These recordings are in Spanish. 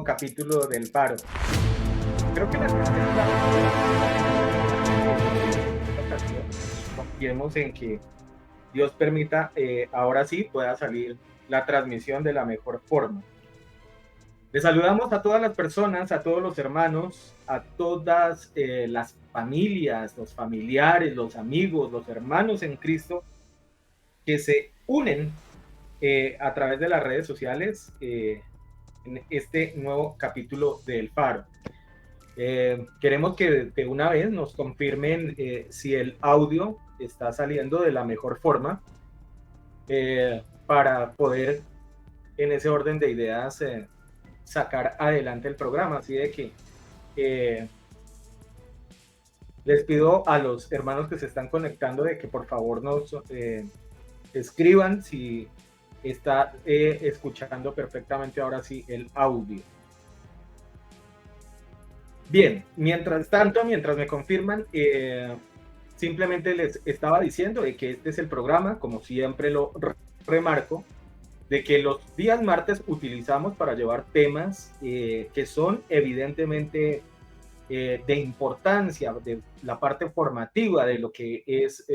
capítulo del Faro. Creo que la tercera ocasión y confiemos en que Dios permita ahora sí pueda salir la transmisión de la mejor forma. Les saludamos a todas las personas, a todos los hermanos, a todas las familias, los familiares, los amigos, los hermanos en Cristo que se unen a través de las redes sociales en este nuevo capítulo del Faro. Queremos que de una vez nos confirmen si el audio está saliendo de la mejor forma para poder en ese orden de ideas sacar adelante el programa. Así de que les pido a los hermanos que se están conectando de que por favor nos escriban si está escuchando perfectamente ahora sí el audio. Bien, mientras tanto, mientras me confirman, simplemente les estaba diciendo de que este es el programa, como siempre lo remarco, de que los días martes utilizamos para llevar temas que son evidentemente de importancia, de la parte formativa de lo que es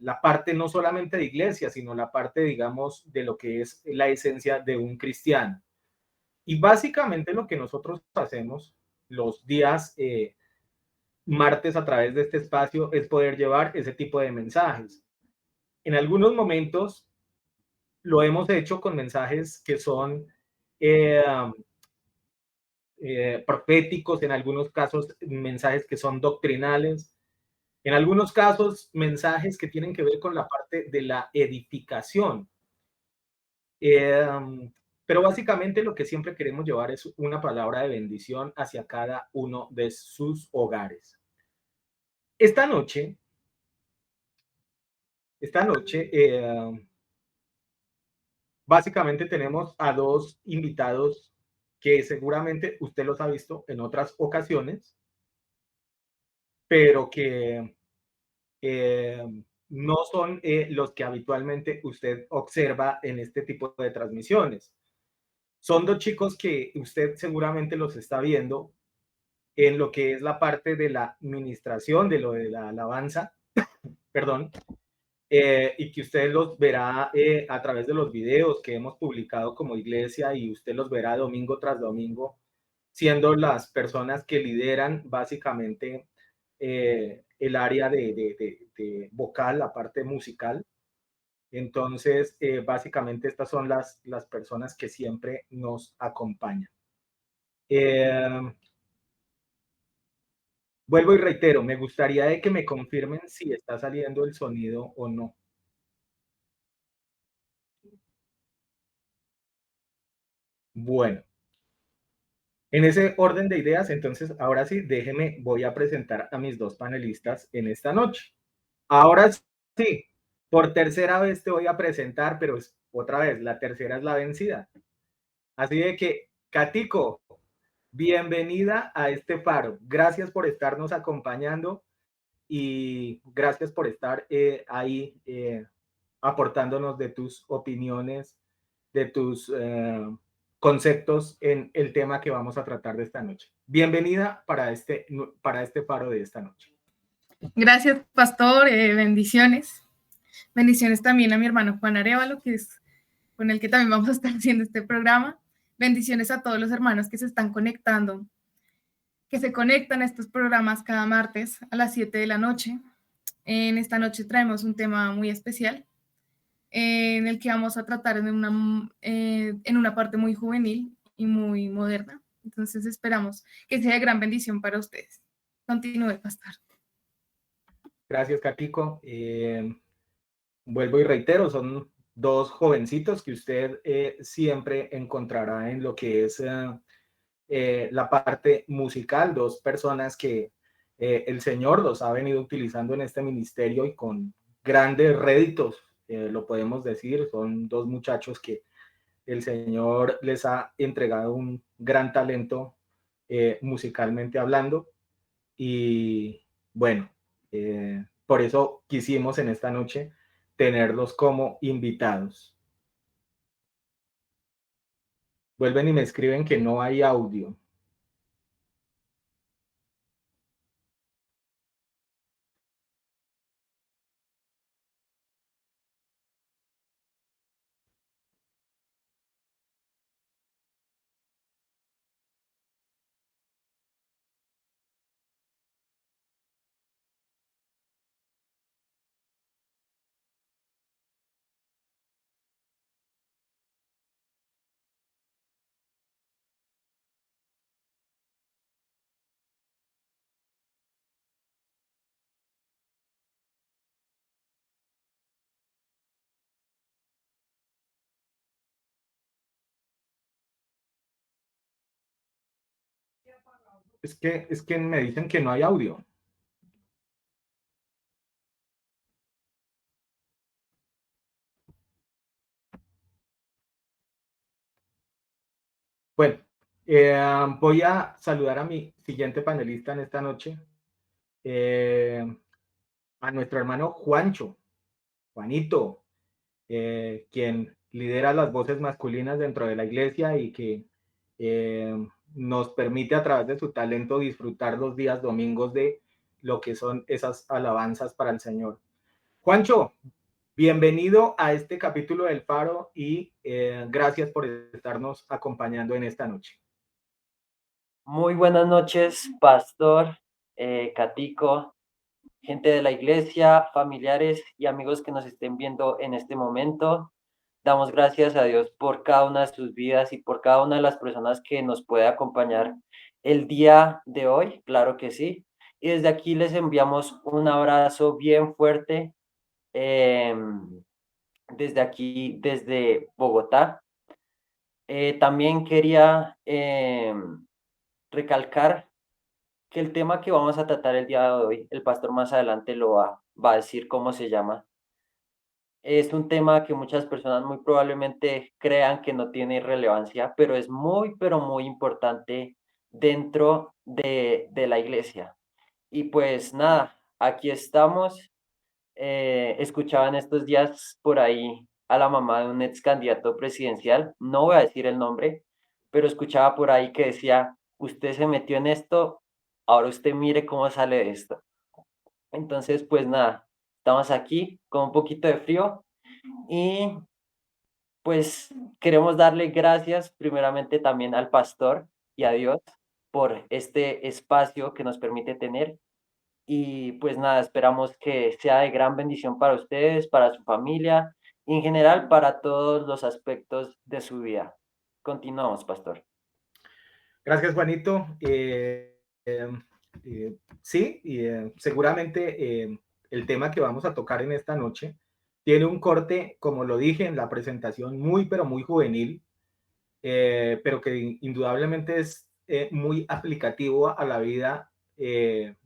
la parte no solamente de iglesia, sino la parte, digamos, de lo que es la esencia de un cristiano. Y básicamente lo que nosotros hacemos los días martes a través de este espacio es poder llevar ese tipo de mensajes. En algunos momentos lo hemos hecho con mensajes que son eh, proféticos, en algunos casos mensajes que son doctrinales, en algunos casos mensajes que tienen que ver con la parte de la edificación. Eh, pero básicamente lo que siempre queremos llevar es una palabra de bendición hacia cada uno de sus hogares. Esta noche, esta noche básicamente tenemos a dos invitados que seguramente usted los ha visto en otras ocasiones, pero que no son los que habitualmente usted observa en este tipo de transmisiones. Son dos chicos que usted seguramente los está viendo en lo que es la parte de la administración, de lo de la alabanza, perdón, y que usted los verá a través de los videos que hemos publicado como iglesia y usted los verá domingo tras domingo, siendo las personas que lideran básicamente el área de vocal, la parte musical. Entonces, básicamente estas son las personas que siempre nos acompañan. Eh, Vuelvo y reitero, me gustaría de que me confirmen si está saliendo el sonido o no. Bueno, en ese orden de ideas, entonces, ahora sí, déjeme, voy a presentar a mis dos panelistas en esta noche. Ahora sí, por tercera vez te voy a presentar, pero es, otra vez, la tercera es la vencida. Así de que, Catico, bienvenida a este faro. Gracias por estarnos acompañando y gracias por estar ahí aportándonos de tus opiniones, de tus conceptos en el tema que vamos a tratar de esta noche. Bienvenida para este faro de esta noche. Gracias, pastor. Bendiciones. Bendiciones también a mi hermano Juan Arevalo, que es con el que también vamos a estar haciendo este programa. Bendiciones a todos los hermanos que se están conectando, que se conectan a estos programas cada martes a las 7 de la noche. En esta noche traemos un tema muy especial en el que vamos a tratar en una parte muy juvenil y muy moderna. Entonces esperamos que sea de gran bendición para ustedes. Continúe, pastor. Gracias, Catico. Vuelvo y reitero, son dos jovencitos que usted siempre encontrará en lo que es la parte musical, dos personas que el Señor los ha venido utilizando en este ministerio y con grandes réditos, lo podemos decir, son dos muchachos que el Señor les ha entregado un gran talento musicalmente hablando y bueno, por eso quisimos en esta noche tenerlos como invitados. Vuelven y me escriben que no hay audio. Es que me dicen que no hay audio. Bueno, voy a saludar a mi siguiente panelista en esta noche, eh, a nuestro hermano Juancho, Juanito, quien lidera las voces masculinas dentro de la iglesia y que nos permite a través de su talento disfrutar los días domingos de lo que son esas alabanzas para el Señor. Juancho, bienvenido a este capítulo del Faro y gracias por estarnos acompañando en esta noche. Muy buenas noches, pastor, Catico, gente de la iglesia, familiares y amigos que nos estén viendo en este momento. Damos gracias a Dios por cada una de sus vidas y por cada una de las personas que nos puede acompañar el día de hoy, claro que sí. Y desde aquí les enviamos un abrazo bien fuerte, desde aquí, desde Bogotá. También quería recalcar que el tema que vamos a tratar el día de hoy, el pastor más adelante va a decir cómo se llama. Es un tema que muchas personas muy probablemente crean que no tiene relevancia, pero es pero muy importante dentro de la iglesia. Y pues nada, aquí estamos. Escuchaba en estos días por ahí a la mamá de un ex candidato presidencial, no voy a decir el nombre, pero escuchaba por ahí que decía, usted se metió en esto, ahora usted mire cómo sale de esto. Entonces, pues nada, estamos aquí con un poquito de frío y pues queremos darle gracias primeramente también al pastor y a Dios por este espacio que nos permite tener. Y pues nada, esperamos que sea de gran bendición para ustedes, para su familia y en general para todos los aspectos de su vida. Continuamos, pastor. Gracias, Juanito. Sí, seguramente el tema que vamos a tocar en esta noche tiene un corte, como lo dije en la presentación, muy, pero muy juvenil, pero que indudablemente es muy aplicativo a la vida,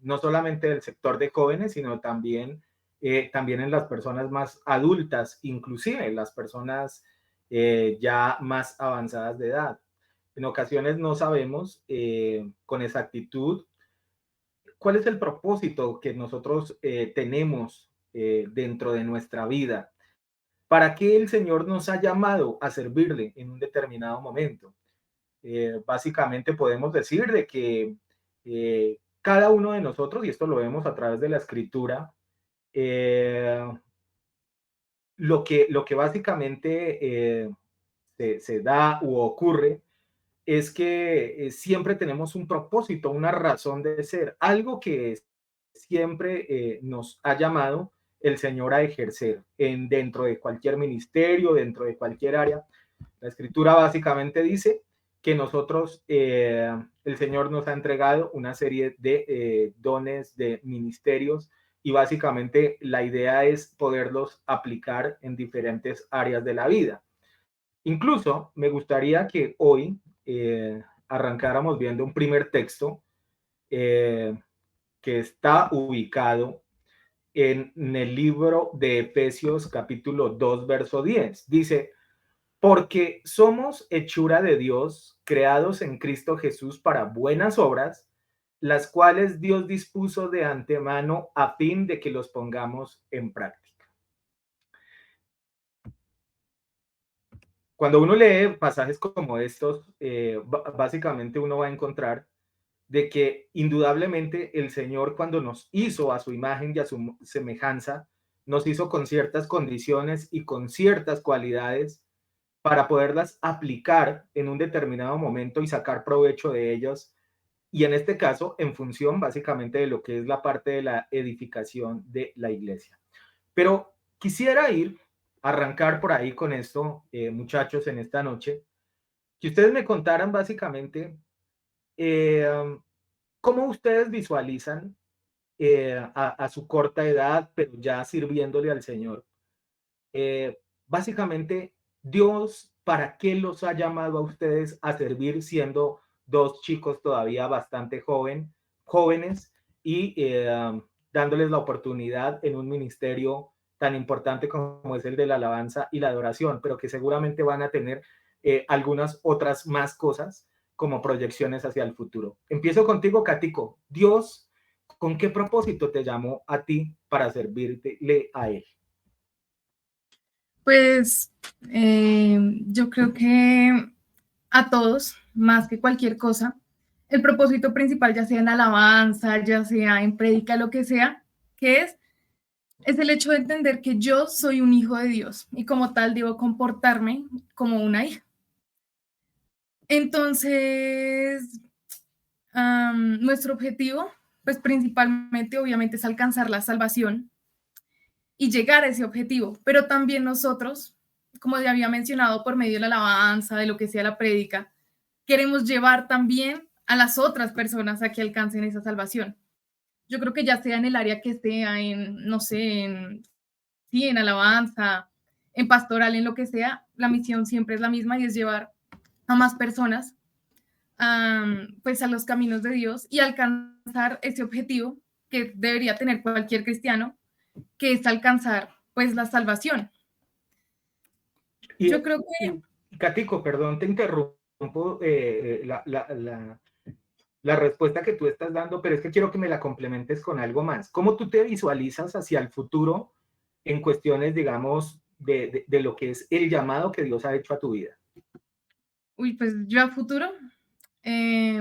no solamente del sector de jóvenes, sino también en las personas más adultas, inclusive las personas ya más avanzadas de edad. En ocasiones no sabemos con exactitud cuál es el propósito que nosotros tenemos dentro de nuestra vida. ¿Para qué el Señor nos ha llamado a servirle en un determinado momento? Básicamente podemos decir de que cada uno de nosotros, y esto lo vemos a través de la escritura, eh, lo que básicamente se da u ocurre es que siempre tenemos un propósito, una razón de ser, algo que siempre nos ha llamado el Señor a ejercer dentro de cualquier ministerio, dentro de cualquier área. La escritura básicamente dice que nosotros, el Señor nos ha entregado una serie de dones, de ministerios, y básicamente la idea es poderlos aplicar en diferentes áreas de la vida. Incluso me gustaría que hoy arrancáramos viendo un primer texto eh, que está ubicado en el libro de Efesios capítulo 2, verso 10. Dice, porque somos hechura de Dios, creados en Cristo Jesús para buenas obras, las cuales Dios dispuso de antemano a fin de que los pongamos en práctica. Cuando uno lee pasajes como estos, básicamente uno va a encontrar de que indudablemente el Señor cuando nos hizo a su imagen y a su semejanza, nos hizo con ciertas condiciones y con ciertas cualidades para poderlas aplicar en un determinado momento y sacar provecho de ellas. Y en este caso, en función básicamente de lo que es la parte de la edificación de la iglesia. Pero quisiera arrancar por ahí con esto, muchachos, en esta noche, que ustedes me contaran básicamente eh, cómo ustedes visualizan a su corta edad, pero ya sirviéndole al Señor. Básicamente, Dios, ¿para qué los ha llamado a ustedes a servir siendo dos chicos todavía bastante jóvenes y dándoles la oportunidad en un ministerio tan importante como es el de la alabanza y la adoración, pero que seguramente van a tener algunas otras más cosas como proyecciones hacia el futuro? Empiezo contigo, Catico. Dios, ¿con qué propósito te llamó a ti para servirle a Él? Pues yo creo que a todos, más que cualquier cosa, el propósito principal, ya sea en alabanza, ya sea en prédica, lo que sea, que es el hecho de entender que yo soy un hijo de Dios y como tal debo comportarme como una hija. Entonces, nuestro objetivo, pues principalmente, obviamente, es alcanzar la salvación y llegar a ese objetivo, pero también nosotros, como ya había mencionado, por medio de la alabanza, de lo que sea la prédica, queremos llevar también a las otras personas a que alcancen esa salvación. Yo creo que ya sea en el área que sea, en, no sé, sí, en alabanza, en pastoral, en lo que sea, la misión siempre es la misma y es llevar a más personas pues a los caminos de Dios y alcanzar ese objetivo que debería tener cualquier cristiano, que es alcanzar pues la salvación. Y, Yo creo que, Catico, perdón, te interrumpo la respuesta que tú estás dando, pero es que quiero que me la complementes con algo más. ¿Cómo tú te visualizas hacia el futuro en cuestiones, digamos, de lo que es el llamado que Dios ha hecho a tu vida? pues yo a futuro, eh,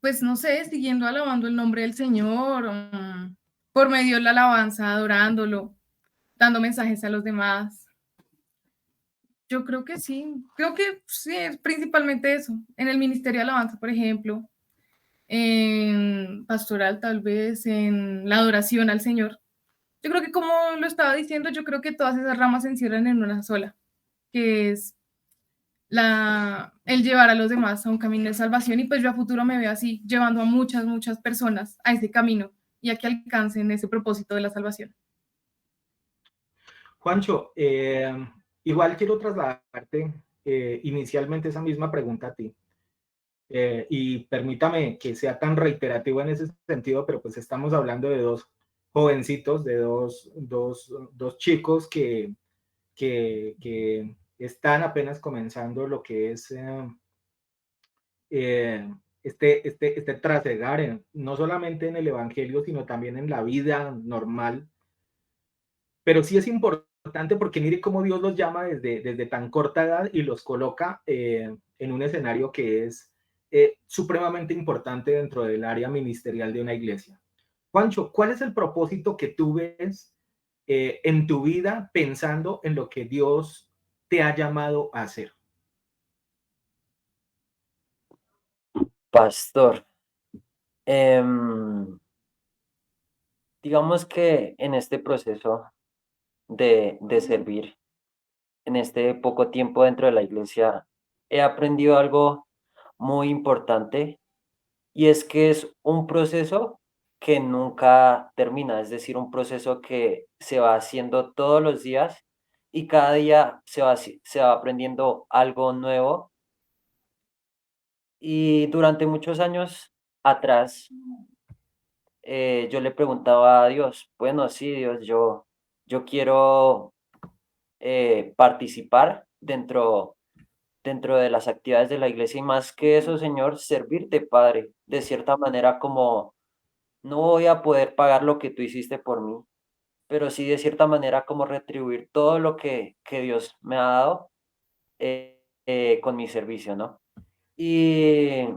pues no sé, siguiendo alabando el nombre del Señor, por medio de la alabanza, adorándolo, dando mensajes a los demás. Yo creo que sí, es principalmente eso, en el ministerio de alabanza, por ejemplo, en pastoral tal vez, en la adoración al Señor. Yo creo que como lo estaba diciendo, yo creo que todas esas ramas se encierran en una sola, que es el llevar a los demás a un camino de salvación y pues yo a futuro me veo así, llevando a muchas, muchas personas a ese camino y a que alcancen ese propósito de la salvación. Juancho, igual quiero trasladarte inicialmente esa misma pregunta a ti. Y permítame que sea tan reiterativo en ese sentido, pero pues estamos hablando de dos jovencitos, de dos chicos que están apenas comenzando lo que es este trasegar, no solamente en el Evangelio, sino también en la vida normal. Pero sí es importante porque mire cómo Dios los llama desde tan corta edad y los coloca en un escenario que es supremamente importante dentro del área ministerial de una iglesia. Juancho, ¿cuál es el propósito que tú ves en tu vida pensando en lo que Dios te ha llamado a hacer? Pastor, em, digamos que en este proceso de servir, en este poco tiempo dentro de la iglesia, he aprendido algo muy importante y es que es un proceso que nunca termina, es decir, un proceso que se va haciendo todos los días y cada día se va aprendiendo algo nuevo. Y durante muchos años atrás, yo le preguntaba a Dios, bueno, sí, Dios, yo quiero participar dentro de las actividades de la iglesia y más que eso, Señor, servirte, Padre, de cierta manera como no voy a poder pagar lo que tú hiciste por mí, pero sí de cierta manera como retribuir todo lo que Dios me ha dado. con mi servicio, ¿no? Y,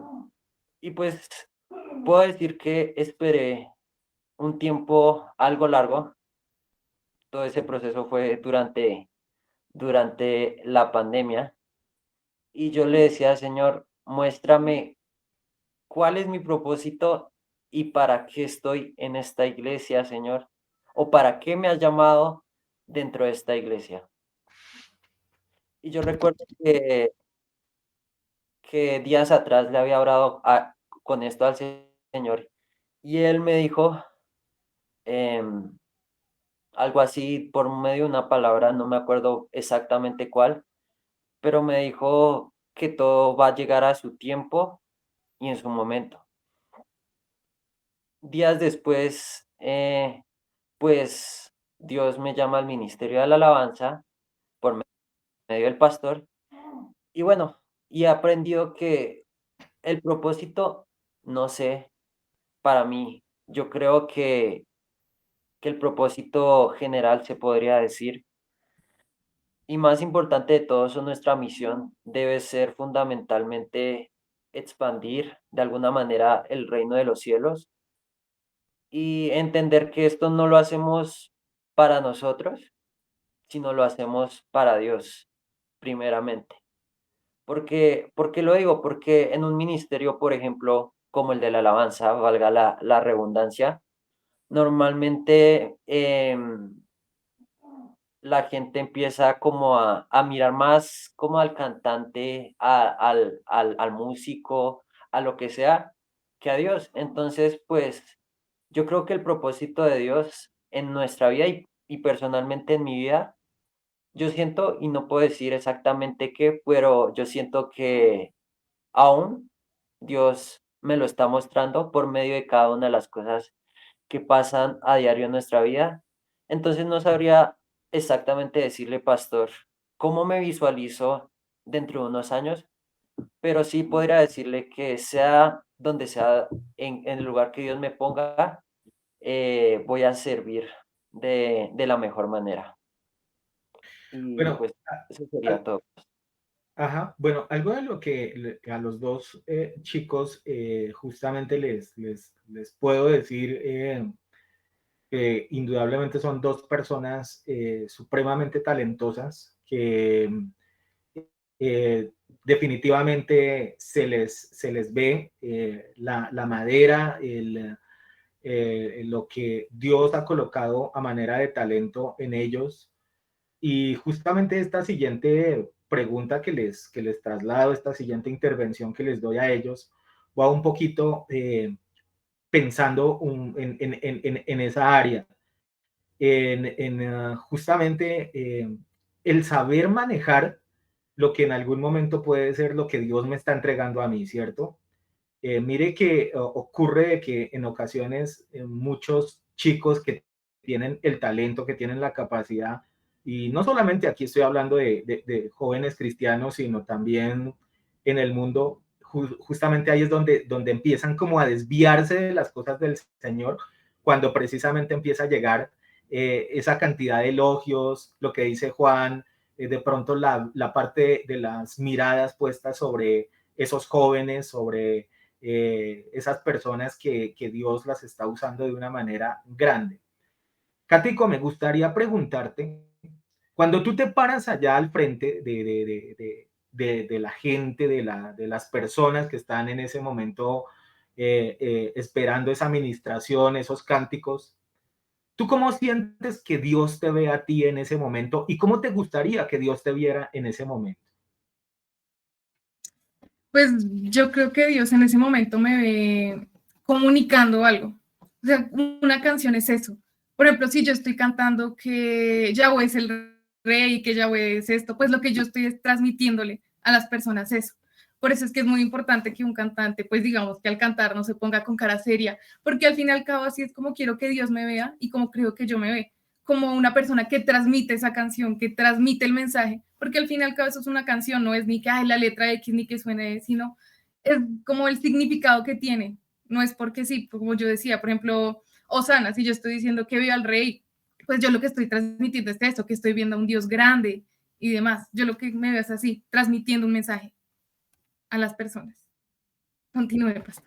y pues puedo decir que esperé un tiempo algo largo. Todo ese proceso fue durante la pandemia y yo le decía al Señor, muéstrame cuál es mi propósito y para qué estoy en esta iglesia, Señor, o para qué me has llamado dentro de esta iglesia. Y yo recuerdo que días atrás le había hablado con esto al Señor y Él me dijo em, algo así por medio de una palabra, no me acuerdo exactamente cuál, pero me dijo que todo va a llegar a su tiempo y en su momento. Días después, pues Dios me llama al ministerio de la alabanza por medio del pastor y bueno, y he aprendido que el propósito, no sé, para mí, yo creo que el propósito general se podría decir, y más importante de todo, eso, nuestra misión debe ser fundamentalmente expandir de alguna manera el reino de los cielos y entender que esto no lo hacemos para nosotros, sino lo hacemos para Dios, primeramente. ¿Por qué lo digo? Porque en un ministerio, por ejemplo, como el de la alabanza, valga la redundancia, normalmente la gente empieza como a mirar más como al cantante, al músico, a lo que sea, que a Dios. Entonces, pues yo creo que el propósito de Dios en nuestra vida y personalmente en mi vida, yo siento, y no puedo decir exactamente qué, pero yo siento que aún Dios me lo está mostrando por medio de cada una de las cosas que pasan a diario en nuestra vida. Entonces no sabría exactamente decirle, pastor, cómo me visualizo dentro de unos años, pero sí podría decirle que sea donde sea, en el lugar que Dios me ponga, voy a servir de la mejor manera. Y Bueno, pues eso sería al- todo. ajá, bueno, algo de lo que a los dos chicos justamente les puedo decir que indudablemente son dos personas supremamente talentosas que eh, definitivamente se les ve la madera, lo que Dios ha colocado a manera de talento en ellos. Y justamente esta siguiente pregunta que les traslado, esta siguiente intervención que les doy a ellos, va un poquito pensando en esa área, justamente el saber manejar lo que en algún momento puede ser lo que Dios me está entregando a mí, ¿cierto? Mire que ocurre de que en ocasiones muchos chicos que tienen el talento, que tienen la capacidad, y no solamente aquí estoy hablando de jóvenes cristianos, sino también en el mundo, justamente ahí es donde empiezan como a desviarse de las cosas del Señor, cuando precisamente empieza a llegar esa cantidad de elogios, lo que dice Juan, de pronto la parte de las miradas puestas sobre esos jóvenes, sobre esas personas que Dios las está usando de una manera grande. Cático, me gustaría preguntarte, cuando tú te paras allá al frente de la gente, de las personas que están en ese momento esperando esa administración, esos cánticos, ¿tú cómo sientes que Dios te ve a ti en ese momento y cómo te gustaría que Dios te viera en ese momento? Pues yo creo que Dios en ese momento me ve comunicando algo. O sea, una canción es eso. Por ejemplo, si yo estoy cantando que Yahweh es el rey, que Yahweh es esto, pues lo que yo estoy es transmitiéndole a las personas eso. Por eso es que es muy importante que un cantante, pues digamos que al cantar no se ponga con cara seria, porque al fin y al cabo así es como quiero que Dios me vea y como creo que yo me ve, como una persona que transmite esa canción, que transmite el mensaje, porque al fin y al cabo eso es una canción, no es ni que la letra X ni que suene, sino es como el significado que tiene, no es porque sí, como yo decía, por ejemplo, Osana, si yo estoy diciendo que viva el rey, pues yo lo que estoy transmitiendo es esto, que estoy viendo a un Dios grande, y demás. Yo lo que me veo es así, transmitiendo un mensaje a las personas. Continúe, pastor.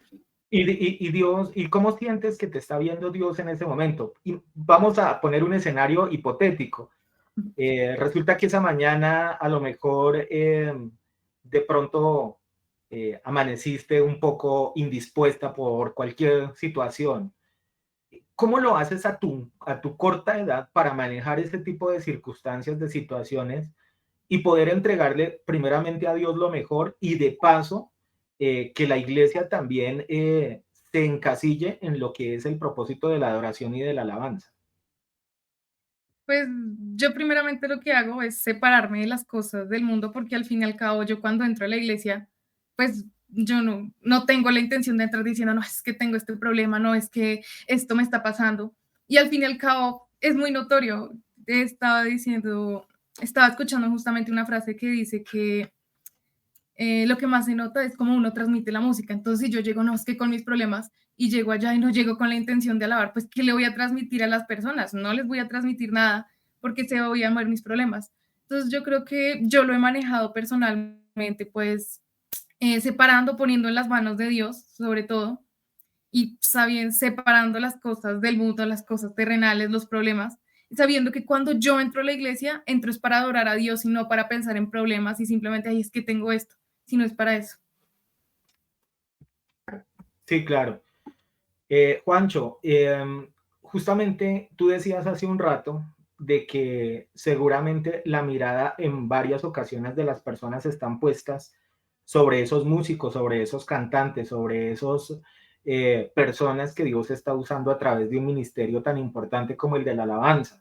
Y Dios, ¿y cómo sientes que te está viendo Dios en ese momento? Y vamos a poner un escenario hipotético. Resulta que esa mañana a lo mejor de pronto amaneciste un poco indispuesta por cualquier situación. ¿Cómo lo haces a tu corta edad para manejar este tipo de circunstancias, de situaciones y poder entregarle primeramente a Dios lo mejor y de paso que la iglesia también se encasille en lo que es el propósito de la adoración y de la alabanza? Pues yo primeramente lo que hago es separarme de las cosas del mundo porque al fin y al cabo yo cuando entro a la iglesia, pues yo no tengo la intención de entrar diciendo, no, es que tengo este problema, no, es que esto me está pasando. Y al fin y al cabo es muy notorio. Estaba escuchando justamente una frase que dice que lo que más se nota es cómo uno transmite la música. Entonces, si yo llego, no, es que con mis problemas y llego allá y no llego con la intención de alabar, pues, ¿qué le voy a transmitir a las personas? No les voy a transmitir nada porque se voy a mover mis problemas. Entonces, yo creo que yo lo he manejado personalmente, pues, separando, poniendo en las manos de Dios, sobre todo, y sabiendo, separando las cosas del mundo, las cosas terrenales, los problemas, sabiendo que cuando yo entro a la iglesia, entro es para adorar a Dios y no para pensar en problemas y simplemente, ay, es que tengo esto, sino es para eso. Sí, claro. Juancho, justamente tú decías hace un rato de que seguramente la mirada en varias ocasiones de las personas están puestas sobre esos músicos, sobre esos cantantes, sobre esos personas que Dios está usando a través de un ministerio tan importante como el de la alabanza.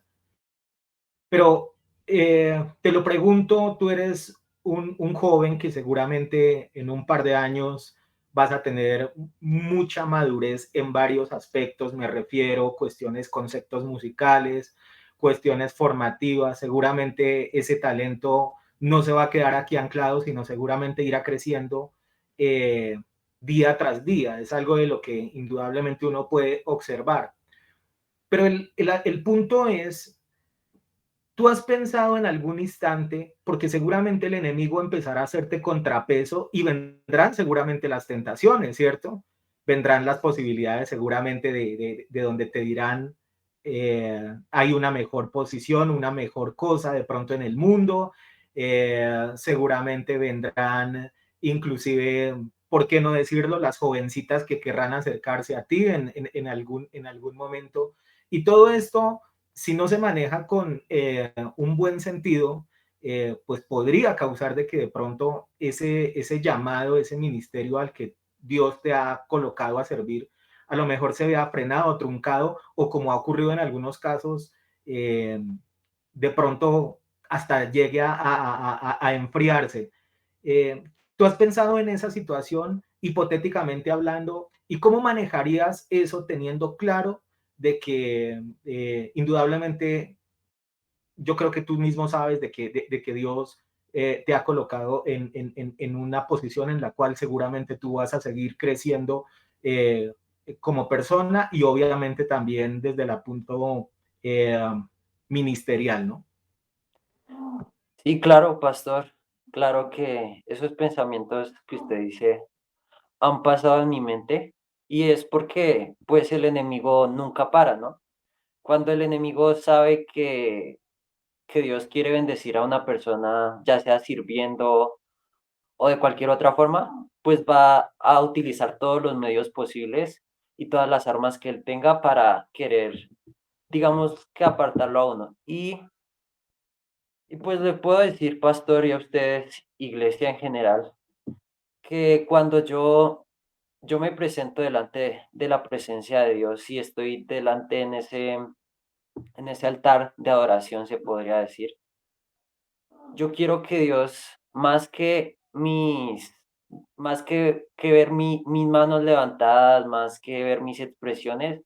Pero te lo pregunto, tú eres un joven que seguramente en un par de años vas a tener mucha madurez en varios aspectos, me refiero cuestiones, conceptos musicales, cuestiones formativas, seguramente ese talento no se va a quedar aquí anclado, sino seguramente irá creciendo eh, día tras día, es algo de lo que indudablemente uno puede observar. Pero el punto es, ¿tú has pensado en algún instante, porque seguramente el enemigo empezará a hacerte contrapeso y vendrán seguramente las tentaciones, ¿cierto? Vendrán las posibilidades seguramente de donde te dirán, hay una mejor posición, una mejor cosa de pronto en el mundo, seguramente vendrán inclusive, ¿por qué no decirlo?, las jovencitas que querrán acercarse a ti en algún momento. Y todo esto si no se maneja con un buen sentido, pues podría causar de que de pronto ese llamado, ese ministerio al que Dios te ha colocado a servir, a lo mejor se vea frenado, truncado, o como ha ocurrido en algunos casos, de pronto hasta llegue a enfriarse. Eh, ¿Tú has pensado en esa situación, hipotéticamente hablando, y cómo manejarías eso teniendo claro de que indudablemente yo creo que tú mismo sabes de que Dios te ha colocado en una posición en la cual seguramente tú vas a seguir creciendo eh, como persona y obviamente también desde el punto eh, ministerial, ¿no? Sí, claro, pastor. Claro que esos pensamientos que usted dice han pasado en mi mente y es porque pues el enemigo nunca para, ¿no? Cuando el enemigo sabe que Dios quiere bendecir a una persona, ya sea sirviendo o de cualquier otra forma, pues va a utilizar todos los medios posibles y todas las armas que él tenga para querer, digamos, que apartarlo a uno. Y pues le puedo decir, pastor, y a ustedes, iglesia en general, que cuando yo me presento delante de la presencia de Dios y estoy delante en ese altar de adoración, se podría decir, yo quiero que Dios, más que ver mis manos levantadas, más que ver mis expresiones,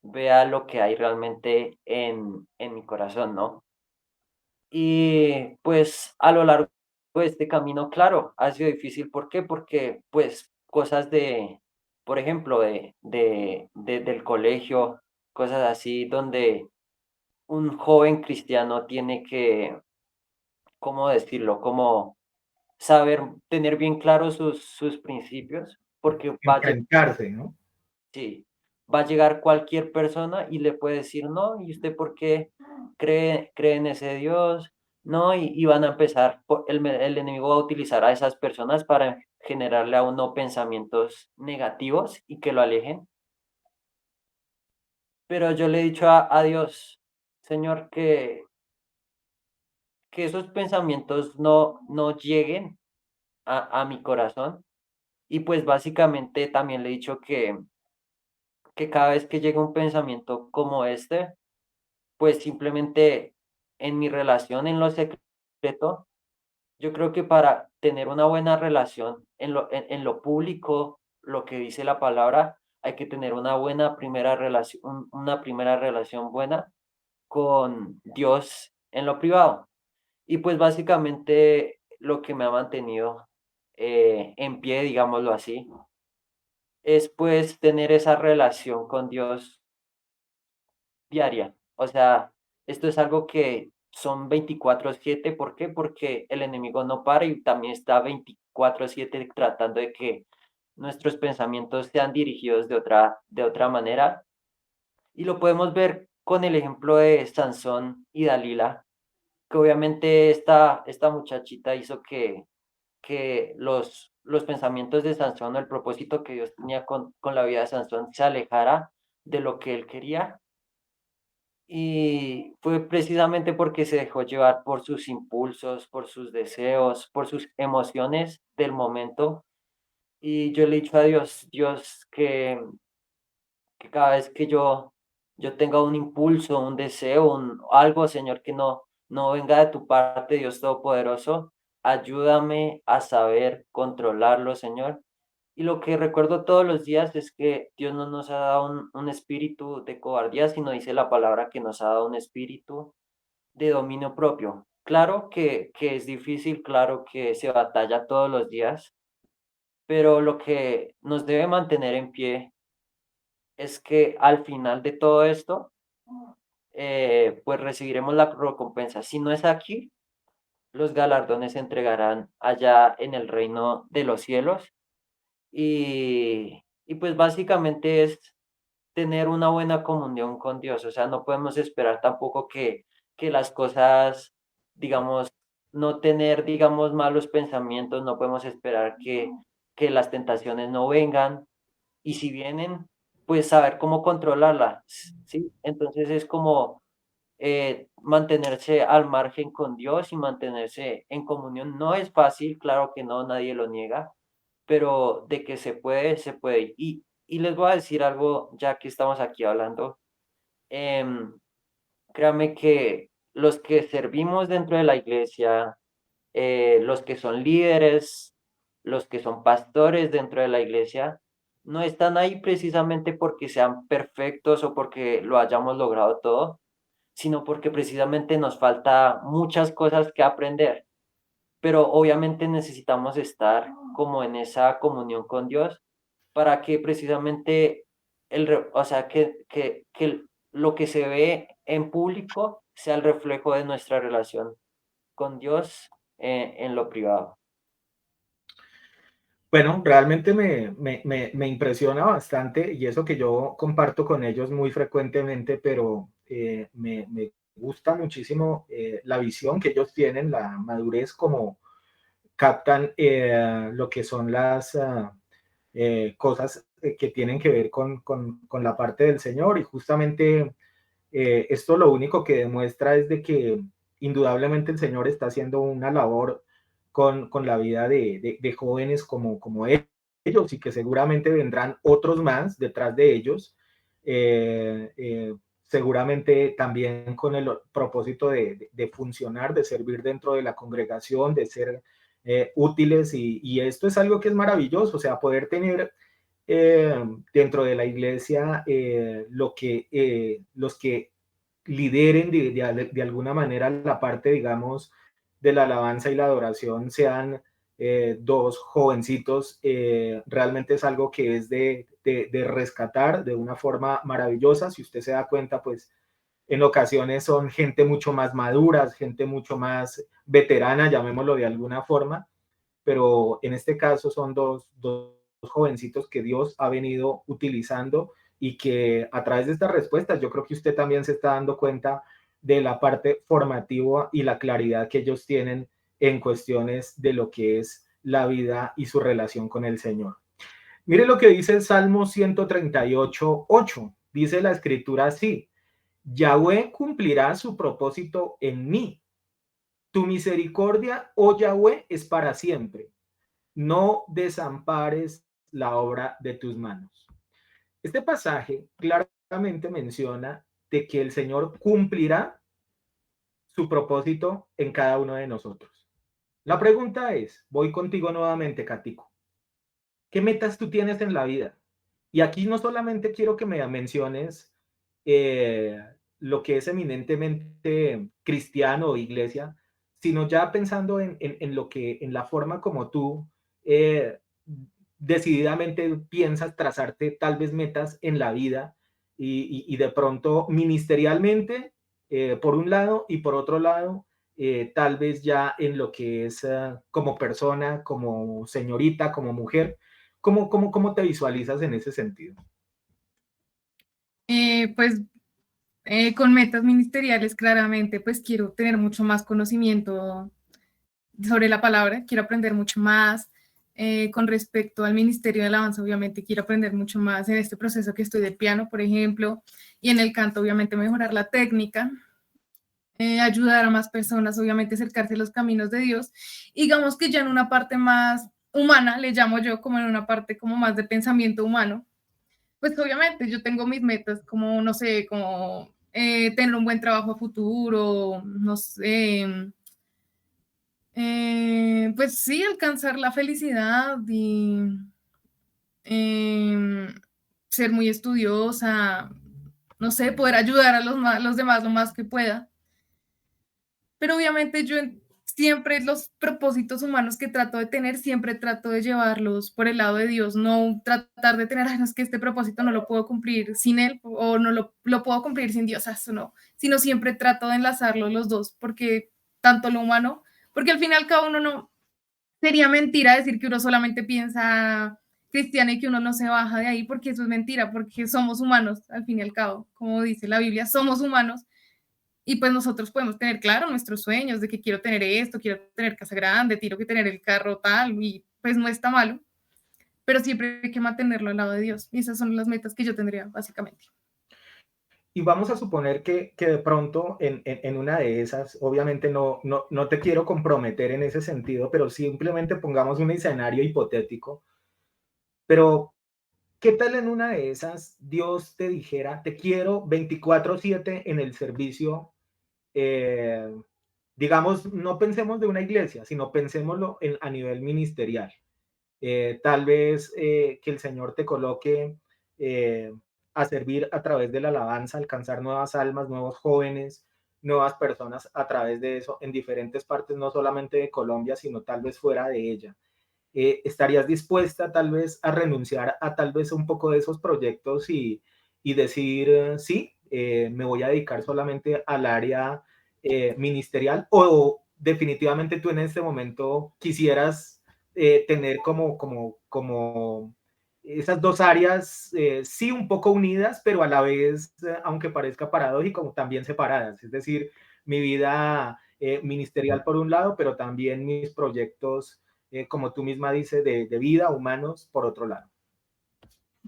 vea lo que hay realmente en mi corazón, ¿no? Y pues a lo largo de este camino, claro, ha sido difícil. ¿Por qué? Porque pues cosas por ejemplo, del colegio, cosas así, donde un joven cristiano tiene ¿cómo decirlo? Como saber, tener bien claros sus principios, porque enfrentarse, ¿no? sí, va a llegar cualquier persona y le puede decir, no, ¿y usted por qué cree en ese Dios? No, y van a empezar, el enemigo va a utilizar a esas personas para generarle a uno pensamientos negativos y que lo alejen. Pero yo le he dicho a Dios, Señor, que esos pensamientos no lleguen a mi corazón. Y pues básicamente también le he dicho que cada vez que llega un pensamiento como este, pues simplemente en mi relación, en lo secreto, yo creo que para tener una buena relación en lo público, lo que dice la palabra, hay que tener una buena primera relación, una primera relación buena con Dios en lo privado. Y pues básicamente lo que me ha mantenido en pie, digámoslo así, es pues tener esa relación con Dios diaria. O sea, esto es algo que son 24/7. ¿Por qué? Porque el enemigo no para y también está 24/7 tratando de que nuestros pensamientos sean dirigidos de otra manera. Y lo podemos ver con el ejemplo de Sansón y Dalila, que obviamente esta muchachita hizo que los pensamientos de Sansón o el propósito que Dios tenía con la vida de Sansón se alejara de lo que él quería. Y fue precisamente porque se dejó llevar por sus impulsos, por sus deseos, por sus emociones del momento. Y yo le he dicho a Dios, Dios, que cada vez que yo tenga un impulso, un deseo, algo, Señor, que no venga de tu parte, Dios Todopoderoso, ayúdame a saber controlarlo, Señor. Y lo que recuerdo todos los días es que Dios no nos ha dado un espíritu de cobardía, sino dice la palabra que nos ha dado un espíritu de dominio propio. Claro que es difícil, claro que se batalla todos los días, pero lo que nos debe mantener en pie es que al final de todo esto, pues recibiremos la recompensa. Si no es aquí, los galardones se entregarán allá en el reino de los cielos. Y pues básicamente es tener una buena comunión con Dios. O sea, no podemos esperar tampoco que las cosas, digamos, no tener, digamos, malos pensamientos, no podemos esperar que las tentaciones no vengan, y si vienen, pues saber cómo controlarlas, ¿sí? Entonces es como mantenerse al margen con Dios y mantenerse en comunión. No es fácil, claro que no, nadie lo niega, pero de que se puede, se puede. Y les voy a decir algo, ya que estamos aquí hablando. em, Créanme que los que servimos dentro de la iglesia, los que son líderes, los que son pastores dentro de la iglesia, no están ahí precisamente porque sean perfectos o porque lo hayamos logrado todo, sino porque precisamente nos falta muchas cosas que aprender. Pero obviamente necesitamos estar como en esa comunión con Dios para que precisamente o sea, que lo que se ve en público sea el reflejo de nuestra relación con Dios en lo privado. Bueno, realmente me impresiona bastante y eso que yo comparto con ellos muy frecuentemente, pero me gusta muchísimo la visión que ellos tienen, la madurez como captan lo que son las cosas que tienen que ver con la parte del Señor y justamente esto lo único que demuestra es de que indudablemente el Señor está haciendo una labor con la vida de jóvenes como ellos y que seguramente vendrán otros más detrás de ellos, seguramente también con el propósito de funcionar, de servir dentro de la congregación, de ser útiles y esto es algo que es maravilloso, o sea, poder tener dentro de la iglesia los que lideren de alguna manera la parte, digamos, de la alabanza y la adoración sean dos jovencitos, realmente es algo que es de rescatar de una forma maravillosa. Si usted se da cuenta, pues en ocasiones son gente mucho más madura, gente mucho más veterana, llamémoslo de alguna forma, pero en este caso son dos jovencitos que Dios ha venido utilizando y que a través de estas respuestas yo creo que usted también se está dando cuenta de la parte formativa y la claridad que ellos tienen en cuestiones de lo que es la vida y su relación con el Señor. Mire lo que dice el Salmo 138:8. Dice la escritura así: Yahweh cumplirá su propósito en mí. Tu misericordia, oh Yahweh, es para siempre. No desampares la obra de tus manos. Este pasaje claramente menciona de que el Señor cumplirá su propósito en cada uno de nosotros. La pregunta es, voy contigo nuevamente, Catico. ¿Qué metas tú tienes en la vida? Y aquí no solamente quiero que me menciones eh, lo que es eminentemente cristiano o iglesia, sino ya pensando en lo que, en la forma como tú eh, decididamente piensas trazarte tal vez metas en la vida y de pronto ministerialmente, por un lado, y por otro lado, tal vez ya en lo que es como persona, como señorita, como mujer. ¿Cómo te visualizas en ese sentido? Pues con metas ministeriales, claramente, pues quiero tener mucho más conocimiento sobre la palabra, quiero aprender mucho más. Con respecto al Ministerio de Alabanza, obviamente quiero aprender mucho más en este proceso que estoy del piano, por ejemplo, y en el canto, obviamente, mejorar la técnica, ayudar a más personas, obviamente, acercarse a los caminos de Dios. Y digamos que ya en una parte más humana, le llamo yo, como en una parte como más de pensamiento humano, pues obviamente yo tengo mis metas, como, no sé, como tener un buen trabajo a futuro, no sé, pues sí, alcanzar la felicidad y eh, ser muy estudiosa, no sé, poder ayudar a los demás lo más que pueda. Pero obviamente yo siempre los propósitos humanos que trato de tener, siempre trato de llevarlos por el lado de Dios, no tratar de tener, es que este propósito no lo puedo cumplir sin Él o no lo puedo cumplir sin Dios, eso no, sino siempre trato de enlazarlos los dos, porque tanto lo humano, porque al final cada uno no, sería mentira decir que uno solamente piensa cristiano y que uno no se baja de ahí, porque eso es mentira, porque somos humanos, al fin y al cabo, como dice la Biblia, somos humanos y pues nosotros podemos tener claro nuestros sueños de que quiero tener esto, quiero tener casa grande, quiero que tener el carro tal, y pues no está malo, pero siempre hay que mantenerlo al lado de Dios. Y esas son las metas que yo tendría, básicamente. Y vamos a suponer que de pronto en una de esas, obviamente no te quiero comprometer en ese sentido, pero simplemente pongamos un escenario hipotético. Pero, ¿qué tal en una de esas Dios te dijera, te quiero 24/7 en el servicio? eh, digamos, no pensemos de una iglesia, sino pensémoslo a nivel ministerial. Tal vez que el Señor te coloque eh, a servir a través de la alabanza, alcanzar nuevas almas, nuevos jóvenes, nuevas personas a través de eso en diferentes partes, no solamente de Colombia, sino tal vez fuera de ella. ¿Estarías dispuesta tal vez a renunciar a tal vez un poco de esos proyectos y decir, sí, me voy a dedicar solamente al área ministerial o definitivamente tú en este momento quisieras tener como esas dos áreas, sí, un poco unidas, pero a la vez, aunque parezca paradójico, también separadas? Es decir, mi vida ministerial por un lado, pero también mis proyectos, como tú misma dices, de vida, humanos, por otro lado.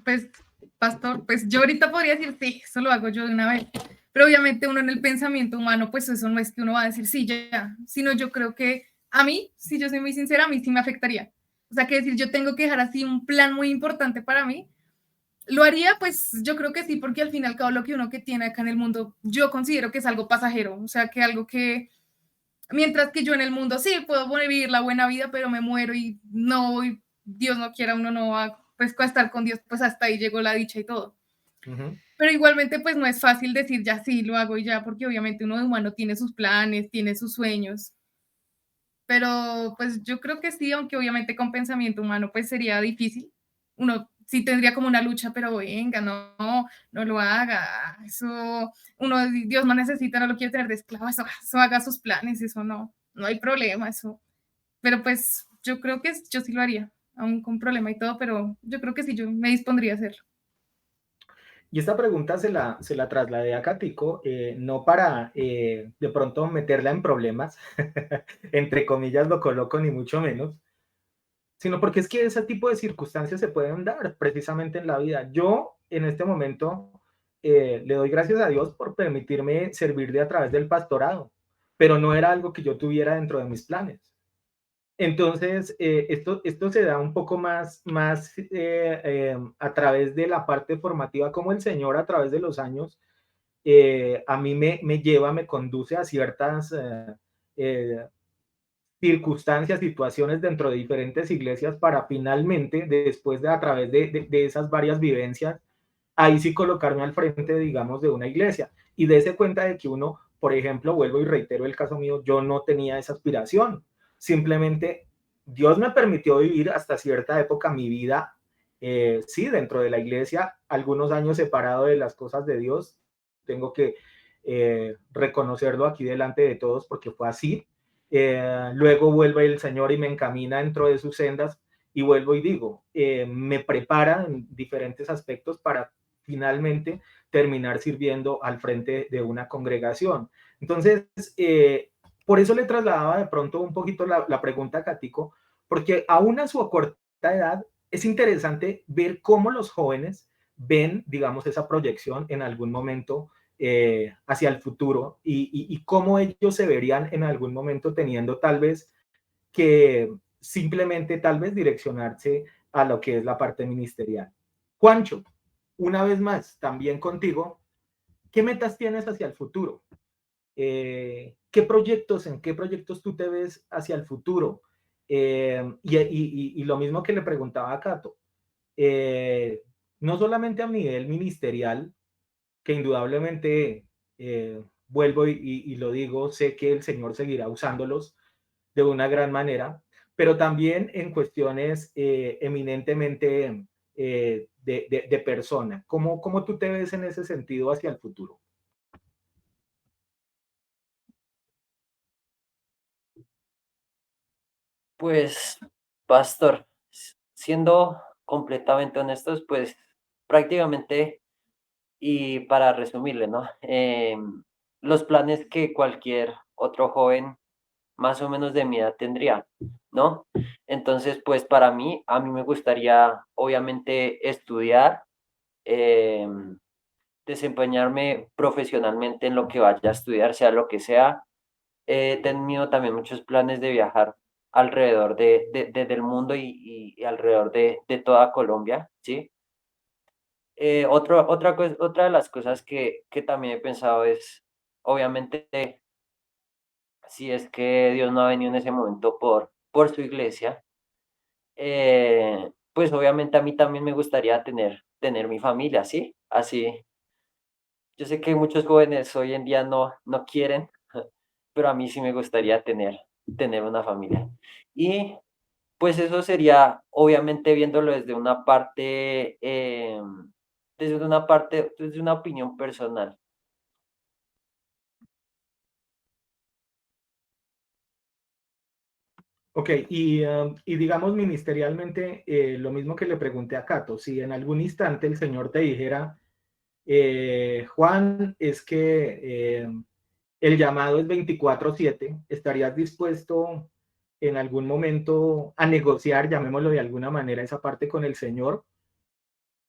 Pues, pastor, pues yo ahorita podría decir, sí, eso lo hago yo de una vez. Pero obviamente uno en el pensamiento humano, pues eso no es que uno va a decir, sí, ya, sino yo creo que a mí, si yo soy muy sincera, a mí sí me afectaría. O sea, que decir, yo tengo que dejar así un plan muy importante para mí. ¿Lo haría? Pues yo creo que sí, porque al fin y al cabo lo que uno que tiene acá en el mundo, yo considero que es algo pasajero, o sea, que algo que, mientras que yo en el mundo sí puedo vivir la buena vida, pero me muero y no, y Dios no quiera, uno no va pues a estar con Dios, pues hasta ahí llegó la dicha y todo. Uh-huh. Pero igualmente pues no es fácil decir ya sí, lo hago y ya, porque obviamente uno de humano tiene sus planes, tiene sus sueños, pero pues yo creo que sí, aunque obviamente con pensamiento humano pues sería difícil, uno sí tendría como una lucha, pero venga, no, no lo haga, eso, Dios no necesita, no lo quiere tener de esclavo, eso haga sus planes, eso no, no hay problema, eso, pero pues yo creo que yo sí lo haría, aún con problema y todo, pero yo creo que sí, yo me dispondría a hacerlo. Y esta pregunta se la trasladé a Catico, no para de pronto meterla en problemas, entre comillas lo coloco, ni mucho menos, sino porque es que ese tipo de circunstancias se pueden dar precisamente en la vida. Yo en este momento le doy gracias a Dios por permitirme servirle a través del pastorado, pero no era algo que yo tuviera dentro de mis planes. Entonces, esto se da un poco más a través de la parte formativa, como el Señor a través de los años a mí me lleva, me conduce a ciertas eh, circunstancias, situaciones dentro de diferentes iglesias para finalmente, después de a través de esas varias vivencias, ahí sí colocarme al frente, digamos, de una iglesia y dése cuenta de que uno, por ejemplo, vuelvo y reitero el caso mío, yo no tenía esa aspiración, simplemente Dios me permitió vivir hasta cierta época mi vida, sí, dentro de la iglesia, algunos años separado de las cosas de Dios, tengo que reconocerlo aquí delante de todos porque fue así. Luego vuelve el Señor y me encamina dentro de sus sendas y vuelvo y digo, me prepara en diferentes aspectos para finalmente terminar sirviendo al frente de una congregación. Entonces, por eso le trasladaba de pronto un poquito la pregunta a Catico, porque aún a su corta edad es interesante ver cómo los jóvenes ven, digamos, esa proyección en algún momento hacia el futuro y cómo ellos se verían en algún momento teniendo tal vez que simplemente tal vez direccionarse a lo que es la parte ministerial. Juancho, una vez más, también contigo, ¿qué metas tienes hacia el futuro? ¿En qué proyectos tú te ves hacia el futuro? Y lo mismo que le preguntaba a Cato, eh, no solamente a nivel ministerial, que indudablemente vuelvo y lo digo, sé que el Señor seguirá usándolos de una gran manera, pero también en cuestiones eminentemente de persona. ¿Cómo tú te ves en ese sentido hacia el futuro? Pues, pastor, siendo completamente honestos, pues prácticamente, y para resumirle, ¿no? Los planes que cualquier otro joven más o menos de mi edad tendría, ¿no? Entonces, pues para mí, a mí me gustaría, obviamente, estudiar, em, desempeñarme profesionalmente en lo que vaya a estudiar, sea lo que sea. He tenido también muchos planes de viajar alrededor del mundo y alrededor de toda Colombia, ¿sí? Otra de las cosas que también he pensado es, obviamente, si es que Dios no ha venido en ese momento por su iglesia, pues obviamente a mí también me gustaría tener mi familia, ¿sí? Así, yo sé que muchos jóvenes hoy en día no quieren, pero a mí sí me gustaría tener una familia. Y pues eso sería, obviamente, viéndolo desde una opinión personal. Ok, y digamos ministerialmente, lo mismo que le pregunté a Cato, si en algún instante el Señor te dijera, Juan, es que el llamado es 24/7, ¿estarías dispuesto en algún momento a negociar, llamémoslo de alguna manera, esa parte con el Señor?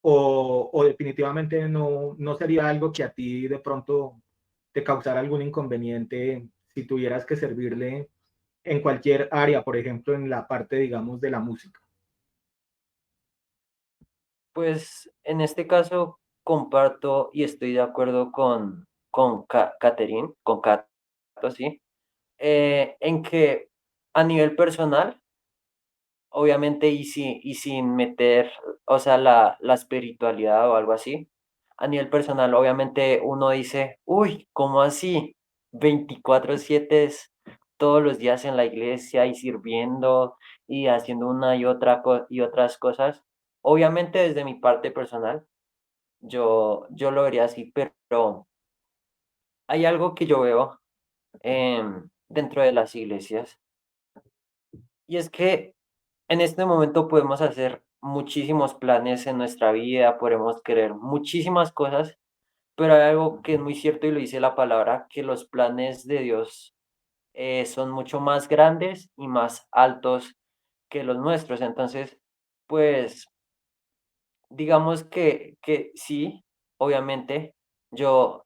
O definitivamente no sería algo que a ti de pronto te causara algún inconveniente si tuvieras que servirle en cualquier área, por ejemplo, en la parte, digamos, de la música. Pues en este caso comparto y estoy de acuerdo con Catherine, con Cato, ¿sí? En que a nivel personal, obviamente, y sin meter, o sea, la espiritualidad o algo así, a nivel personal, obviamente uno dice, uy, ¿cómo así? 24/7 es todos los días en la iglesia y sirviendo y haciendo una y otra y otras cosas. Obviamente desde mi parte personal, yo lo vería así, pero hay algo que yo veo dentro de las iglesias, y es que en este momento podemos hacer muchísimos planes en nuestra vida, podemos querer muchísimas cosas, pero hay algo que es muy cierto y lo dice la palabra, que los planes de Dios son mucho más grandes y más altos que los nuestros. Entonces, pues, digamos que sí, obviamente, o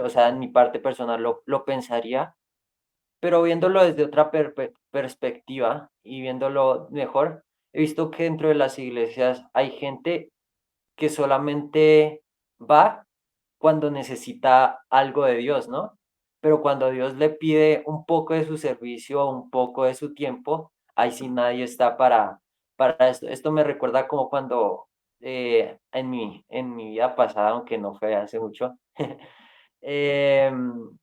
sea, en mi parte personal lo pensaría, pero viéndolo desde otra perspectiva y viéndolo mejor, he visto que dentro de las iglesias hay gente que solamente va cuando necesita algo de Dios, ¿no? Pero cuando Dios le pide un poco de su servicio, un poco de su tiempo, ahí sí nadie está para esto. Esto me recuerda como cuando en mi vida pasada, aunque no fue hace mucho, em,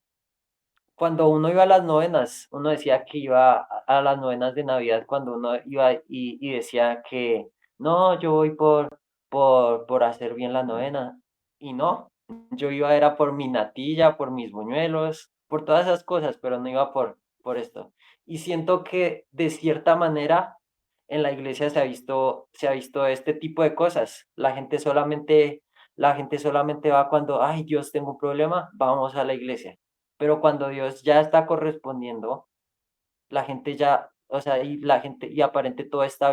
cuando uno iba a las novenas, uno decía que iba a las novenas de Navidad, cuando uno iba y decía que no, yo voy por hacer bien la novena. Y no, yo iba era por mi natilla, por mis buñuelos, por todas esas cosas, pero no iba por esto. Y siento que de cierta manera en la iglesia se ha visto este tipo de cosas. La gente solamente va cuando, ay, Dios, tengo un problema, vamos a la iglesia. Pero cuando Dios ya está correspondiendo, la gente ya, o sea, y la gente, y aparentemente todo está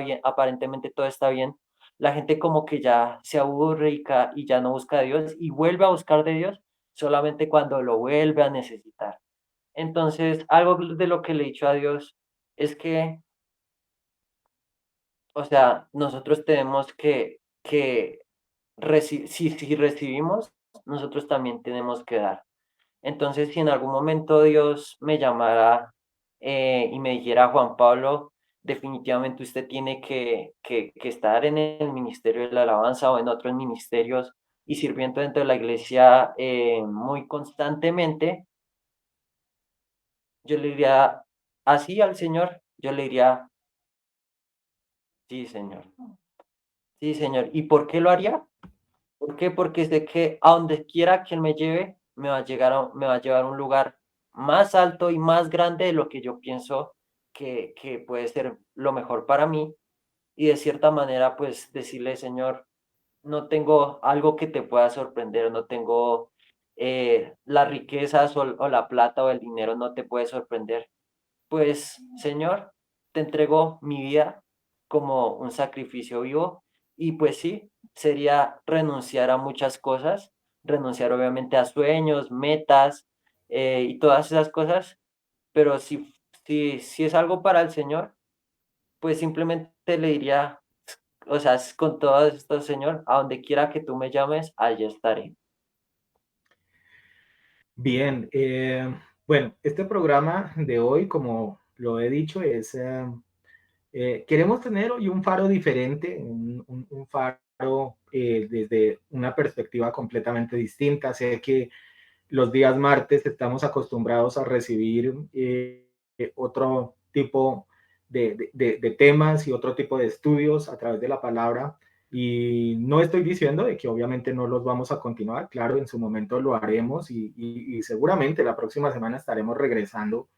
bien, la gente como que ya se aburre y ya no busca a Dios y vuelve a buscar de Dios solamente cuando lo vuelve a necesitar. Entonces, algo de lo que le he dicho a Dios es que, o sea, nosotros tenemos que si recibimos, nosotros también tenemos que dar. Entonces, si en algún momento Dios me llamara y me dijera, Juan Pablo, definitivamente usted tiene que estar en el ministerio de la alabanza o en otros ministerios y sirviendo dentro de la iglesia muy constantemente, yo le diría así al Señor, yo le diría, sí, Señor, sí, Señor. ¿Y por qué lo haría? ¿Por qué? Porque sé que a donde quiera que Él me lleve, me va a llevar a un lugar más alto y más grande de lo que yo pienso que puede ser lo mejor para mí. Y de cierta manera, pues decirle, Señor, no tengo algo que te pueda sorprender, no tengo las riquezas o la plata o el dinero no te puede sorprender. Pues, Señor, te entrego mi vida como un sacrificio vivo y pues sí, sería renunciar a muchas cosas, renunciar obviamente a sueños, metas y todas esas cosas, pero si es algo para el Señor, pues simplemente le diría, o sea, con todo esto, Señor, a donde quiera que tú me llames, allí estaré. Bien, bueno, este programa de hoy, como lo he dicho, queremos tener hoy un faro diferente, un faro desde una perspectiva completamente distinta. Sé que los días martes estamos acostumbrados a recibir otro tipo de temas y otro tipo de estudios a través de la palabra. Y no estoy diciendo de que obviamente no los vamos a continuar, claro, en su momento lo haremos y seguramente la próxima semana estaremos regresando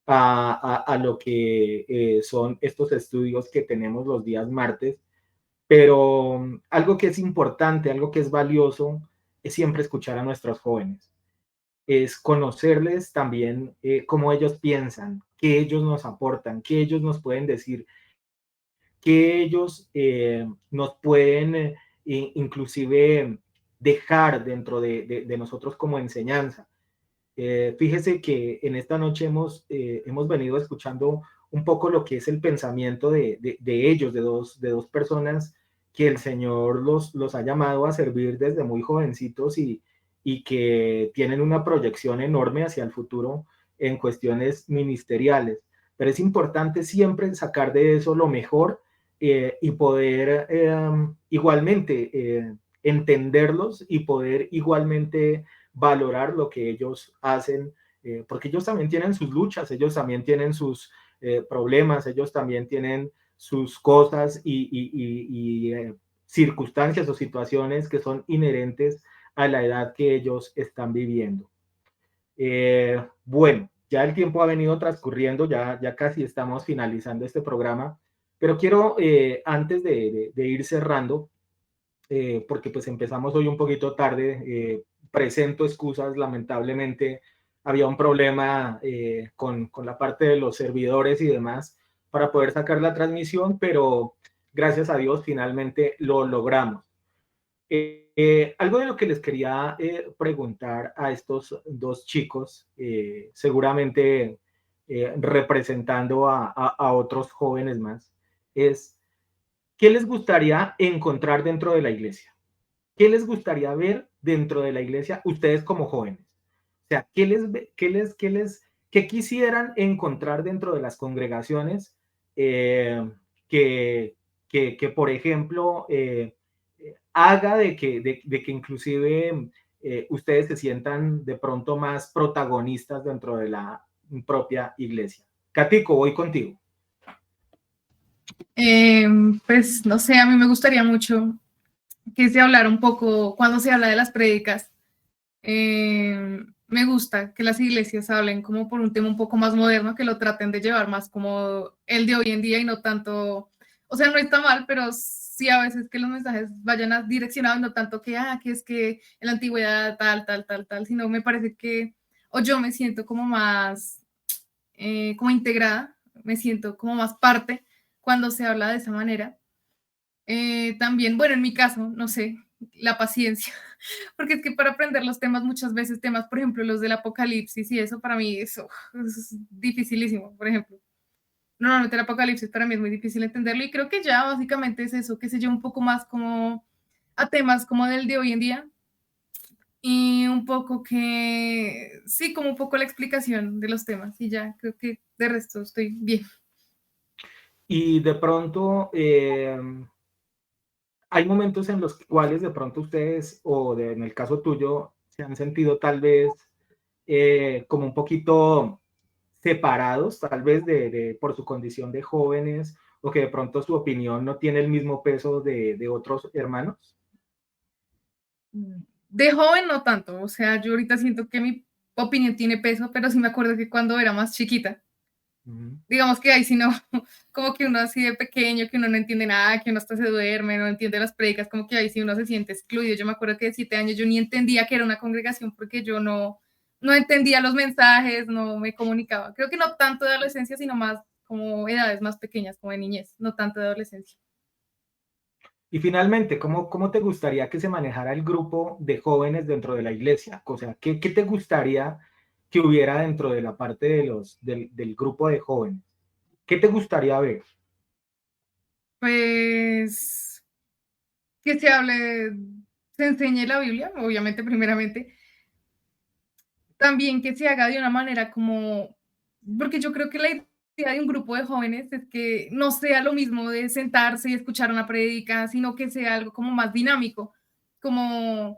a lo que son estos estudios que tenemos los días martes, pero algo que es importante, algo que es valioso, es siempre escuchar a nuestros jóvenes, es conocerles también cómo ellos piensan, qué ellos nos aportan, qué ellos nos pueden decir, qué ellos nos pueden inclusive dejar dentro de nosotros como enseñanza. Fíjese que en esta noche hemos venido escuchando un poco lo que es el pensamiento de ellos, de dos personas que el Señor los ha llamado a servir desde muy jovencitos y que tienen una proyección enorme hacia el futuro en cuestiones ministeriales. Pero es importante siempre sacar de eso lo mejor y poder igualmente entenderlos y poder igualmente valorar lo que ellos hacen, porque ellos también tienen sus luchas, ellos también tienen sus problemas, ellos también tienen sus cosas circunstancias o situaciones que son inherentes a la edad que ellos están viviendo. Bueno, ya el tiempo ha venido transcurriendo, ya casi estamos finalizando este programa, pero quiero, antes de ir cerrando, porque pues empezamos hoy un poquito tarde, presento excusas, lamentablemente había un problema con la parte de los servidores y demás para poder sacar la transmisión, pero gracias a Dios finalmente lo logramos. Algo de lo que les quería preguntar a estos dos chicos, seguramente representando a otros jóvenes más, es ¿qué les gustaría encontrar dentro de la iglesia? ¿Qué les gustaría ver dentro de la iglesia ustedes como jóvenes? O sea, ¿qué quisieran encontrar dentro de las congregaciones que, por ejemplo, haga de que inclusive ustedes se sientan de pronto más protagonistas dentro de la propia iglesia? Catico, voy contigo. Pues no sé, a mí me gustaría mucho que se hablara un poco, cuando se habla de las prédicas, me gusta que las iglesias hablen como por un tema un poco más moderno, que lo traten de llevar más como el de hoy en día y no tanto, o sea, no está mal, pero sí a veces que los mensajes vayan direccionados, no tanto que es que en la antigüedad tal, sino me parece que, o yo me siento como más, como integrada, me siento como más parte cuando se habla de esa manera. También, bueno, en mi caso, no sé, la paciencia, porque es que para aprender los temas, muchas veces temas, por ejemplo, los del apocalipsis y eso, para mí eso es dificilísimo, por ejemplo. Normalmente el apocalipsis para mí es muy difícil entenderlo y creo que ya básicamente es eso, que se lleva un poco más como a temas como del de hoy en día y un poco que, sí, como un poco la explicación de los temas y ya, creo que de resto estoy bien. Y de pronto, hay momentos en los cuales de pronto ustedes, en el caso tuyo, se han sentido tal vez como un poquito separados, tal vez por su condición de jóvenes, o que de pronto su opinión no tiene el mismo peso de otros hermanos. De joven no tanto, o sea, yo ahorita siento que mi opinión tiene peso, pero sí me acuerdo que cuando era más chiquita, digamos que ahí sí no, como que uno así de pequeño, que uno no entiende nada, que uno hasta se duerme, no entiende las predicas, como que ahí sí uno se siente excluido. Yo me acuerdo que de 7 años yo ni entendía que era una congregación porque yo no entendía los mensajes, no me comunicaba. Creo que no tanto de adolescencia, sino más como edades más pequeñas, como de niñez, no tanto de adolescencia. Y finalmente, ¿cómo te gustaría que se manejara el grupo de jóvenes dentro de la iglesia? O sea, ¿qué te gustaría que hubiera dentro de la parte del grupo de jóvenes? ¿Qué te gustaría ver? Pues que se hable, se enseñe la Biblia, obviamente, primeramente, también que se haga de una manera como, porque yo creo que la idea de un grupo de jóvenes es que no sea lo mismo de sentarse y escuchar una prédica, sino que sea algo como más dinámico, como,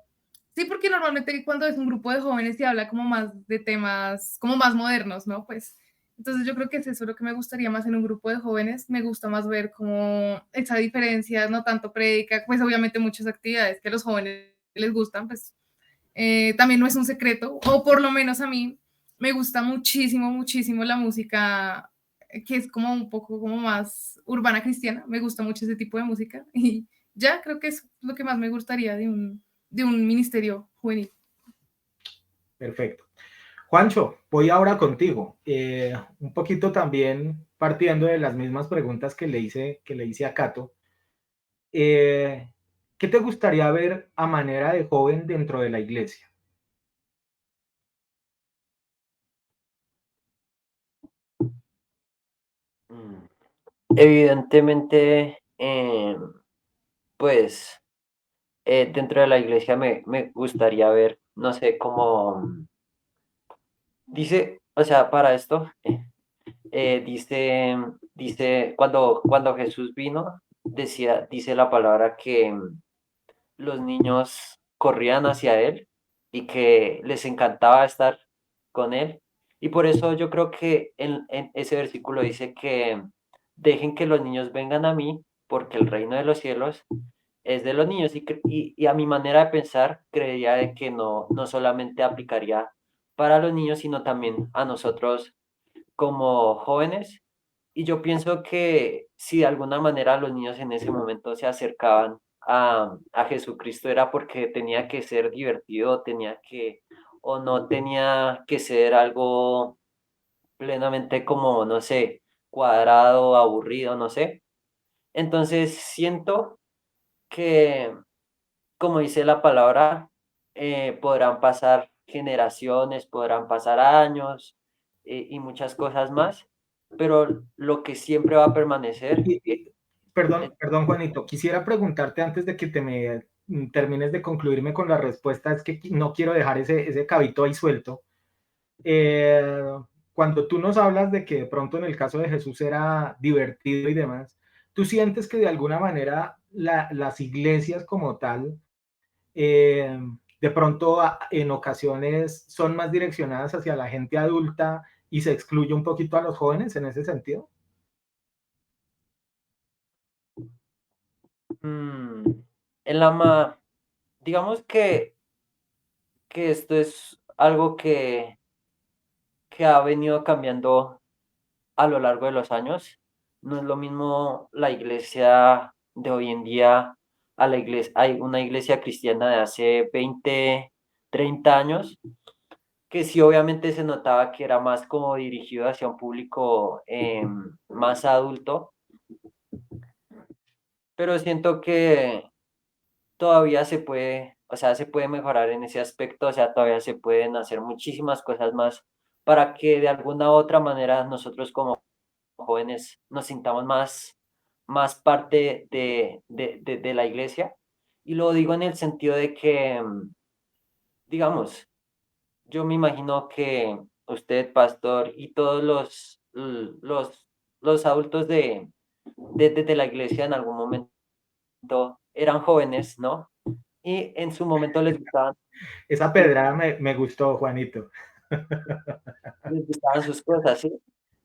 sí, porque normalmente cuando es un grupo de jóvenes se habla como más de temas como más modernos, ¿no? Pues entonces yo creo que es eso lo que me gustaría más en un grupo de jóvenes, me gusta más ver como esa diferencia, no tanto prédica, pues obviamente muchas actividades que a los jóvenes les gustan, pues también no es un secreto, o por lo menos a mí me gusta muchísimo la música que es como un poco como más urbana cristiana, me gusta mucho ese tipo de música y ya creo que es lo que más me gustaría de un ministerio juvenil. Perfecto. Juancho, voy ahora contigo. Un poquito también partiendo de las mismas preguntas que le hice a Cato. ¿Qué te gustaría ver a manera de joven dentro de la iglesia? Evidentemente, pues dentro de la iglesia me gustaría ver, no sé, cómo dice, o sea, para esto, dice, cuando Jesús vino, dice la palabra que los niños corrían hacia él y que les encantaba estar con él. Y por eso yo creo que en ese versículo dice que dejen que los niños vengan a mí, porque el reino de los cielos es de los niños. Y a mi manera de pensar, creería de que no solamente aplicaría para los niños, sino también a nosotros como jóvenes. Y yo pienso que si de alguna manera los niños en ese momento se acercaban a Jesucristo era porque tenía que ser divertido, o no tenía que ser algo plenamente como, no sé, cuadrado, aburrido, no sé. Entonces siento que, como dice la palabra, podrán pasar generaciones, podrán pasar años, y muchas cosas más, pero lo que siempre va a permanecer es. Perdón, Juanito, quisiera preguntarte antes de que termines de concluirme con la respuesta, es que no quiero dejar ese cabito ahí suelto. Eh, Cuando tú nos hablas de que de pronto en el caso de Jesús era divertido y demás, ¿tú sientes que de alguna manera las iglesias como tal, eh, de pronto en ocasiones son más direccionadas hacia la gente adulta y se excluye un poquito a los jóvenes en ese sentido? mm, en la ma digamos que esto es algo que ha venido cambiando a lo largo de los años. No es lo mismo la iglesia de hoy en día a la iglesia, hay una iglesia cristiana de hace 20, 30 años, que sí obviamente se notaba que era más como dirigido hacia un público más adulto, pero siento que todavía se puede, o sea, se puede mejorar en ese aspecto, o sea, todavía se pueden hacer muchísimas cosas más para que de alguna u otra manera nosotros como jóvenes nos sintamos más parte de la iglesia. Y lo digo en el sentido de que, digamos, yo me imagino que usted, pastor, y todos los adultos de la iglesia en algún momento eran jóvenes, ¿no? Y en su momento Esa pedrada me gustó, Juanito. les gustaban sus cosas, ¿sí?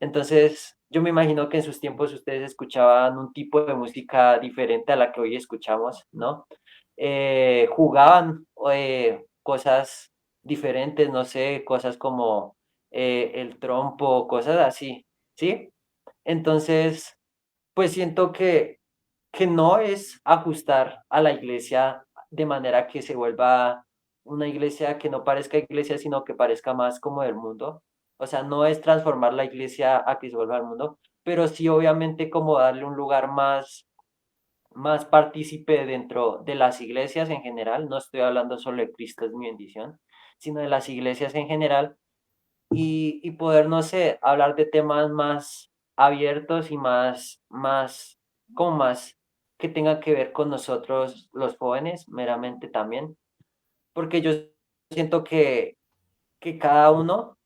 Entonces, yo me imagino que en sus tiempos ustedes escuchaban un tipo de música diferente a la que hoy escuchamos, ¿no? Jugaban cosas diferentes, no sé, cosas como el trompo, cosas así, ¿sí? Entonces, pues siento que no es ajustar a la iglesia de manera que se vuelva una iglesia que no parezca iglesia, sino que parezca más como del mundo. O sea, no es transformar la iglesia a que se vuelva al mundo, pero sí obviamente como darle un lugar más partícipe dentro de las iglesias en general. No estoy hablando solo de Cristo es mi bendición, sino de las iglesias en general y poder, no sé, hablar de temas más abiertos y como más que tengan que ver con nosotros los jóvenes meramente también, porque yo siento que cada uno,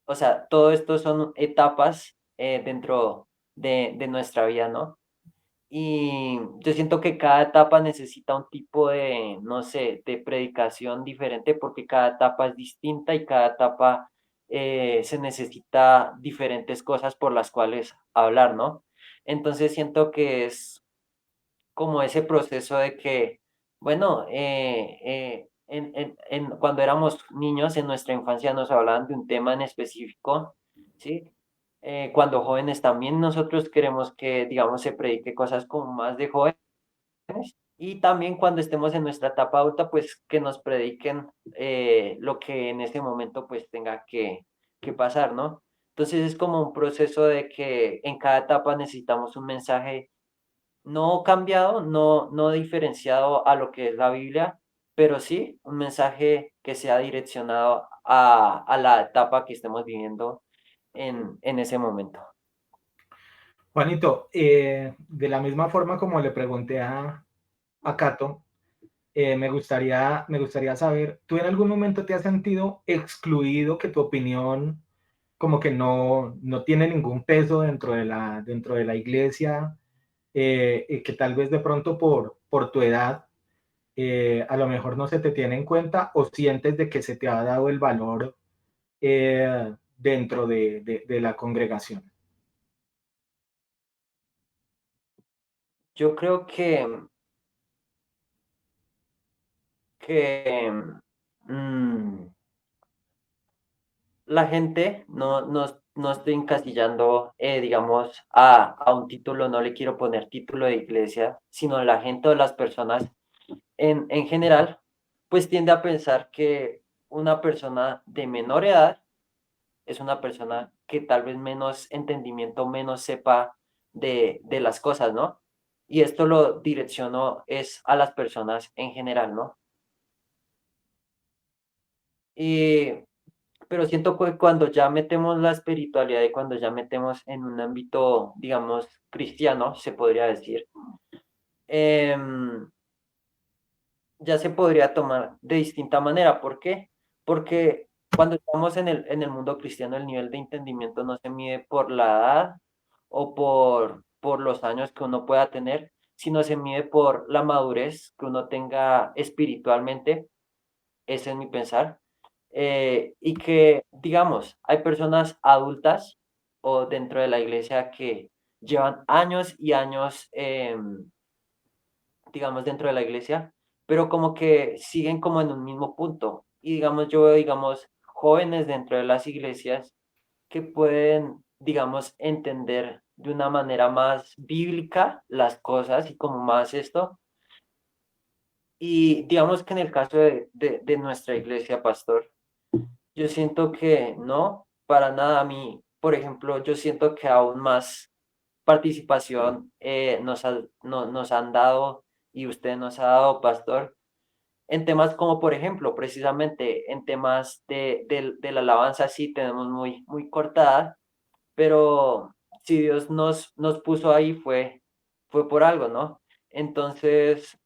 o sea, todo esto son etapas dentro de nuestra vida, ¿no? Y yo siento que cada etapa necesita un tipo de, no sé, de predicación diferente porque cada etapa es distinta y cada etapa se necesita diferentes cosas por las cuales hablar, ¿no? Entonces siento que es como ese proceso de que, bueno, cuando éramos niños, en nuestra infancia nos hablaban de un tema en específico, ¿sí? Cuando jóvenes también nosotros queremos que, digamos, se predique cosas como más de jóvenes y también cuando estemos en nuestra etapa adulta, pues que nos prediquen lo que en ese momento pues tenga que pasar, ¿no? Entonces es como un proceso de que en cada etapa necesitamos un mensaje no cambiado, no diferenciado a lo que es la Biblia, pero sí un mensaje que sea direccionado a la etapa que estemos viviendo en ese momento. Juanito, de la misma forma como le pregunté a Cato, me gustaría saber, ¿tú en algún momento te has sentido excluido, que tu opinión como que no tiene ningún peso dentro de la iglesia, y que tal vez de pronto por tu edad, a lo mejor no se te tiene en cuenta o sientes de que se te ha dado el valor dentro de la congregación? Yo creo que mm, la gente no estoy encasillando, digamos, a un título, no le quiero poner título de iglesia, sino la gente o las personas en general, pues tiende a pensar que una persona de menor edad es una persona que tal vez menos entendimiento, menos sepa de las cosas, ¿no? Y esto lo direcciono es a las personas en general, ¿no? Y, pero siento que cuando ya metemos la espiritualidad y cuando ya metemos en un ámbito, digamos, cristiano, se podría decir, em, ya se podría tomar de distinta manera. ¿Por qué? Porque cuando estamos en el mundo cristiano, el nivel de entendimiento no se mide por la edad o por los años que uno pueda tener, sino se mide por la madurez que uno tenga espiritualmente. Ese es mi pensar. Y que, digamos, hay personas adultas o dentro de la iglesia que llevan años y años, digamos, dentro de la iglesia, pero como que siguen como en un mismo punto. Y digamos, yo veo, digamos, jóvenes dentro de las iglesias que pueden, digamos, entender de una manera más bíblica las cosas y como más esto. Y digamos que en el caso de nuestra iglesia, pastor, yo siento que no, para nada a mí, por ejemplo, yo siento que aún más participación nos han dado y usted nos ha dado, pastor, en temas como, por ejemplo, precisamente en temas de la alabanza, sí tenemos muy cortada, pero si Dios nos puso ahí fue por algo, ¿no? Entonces,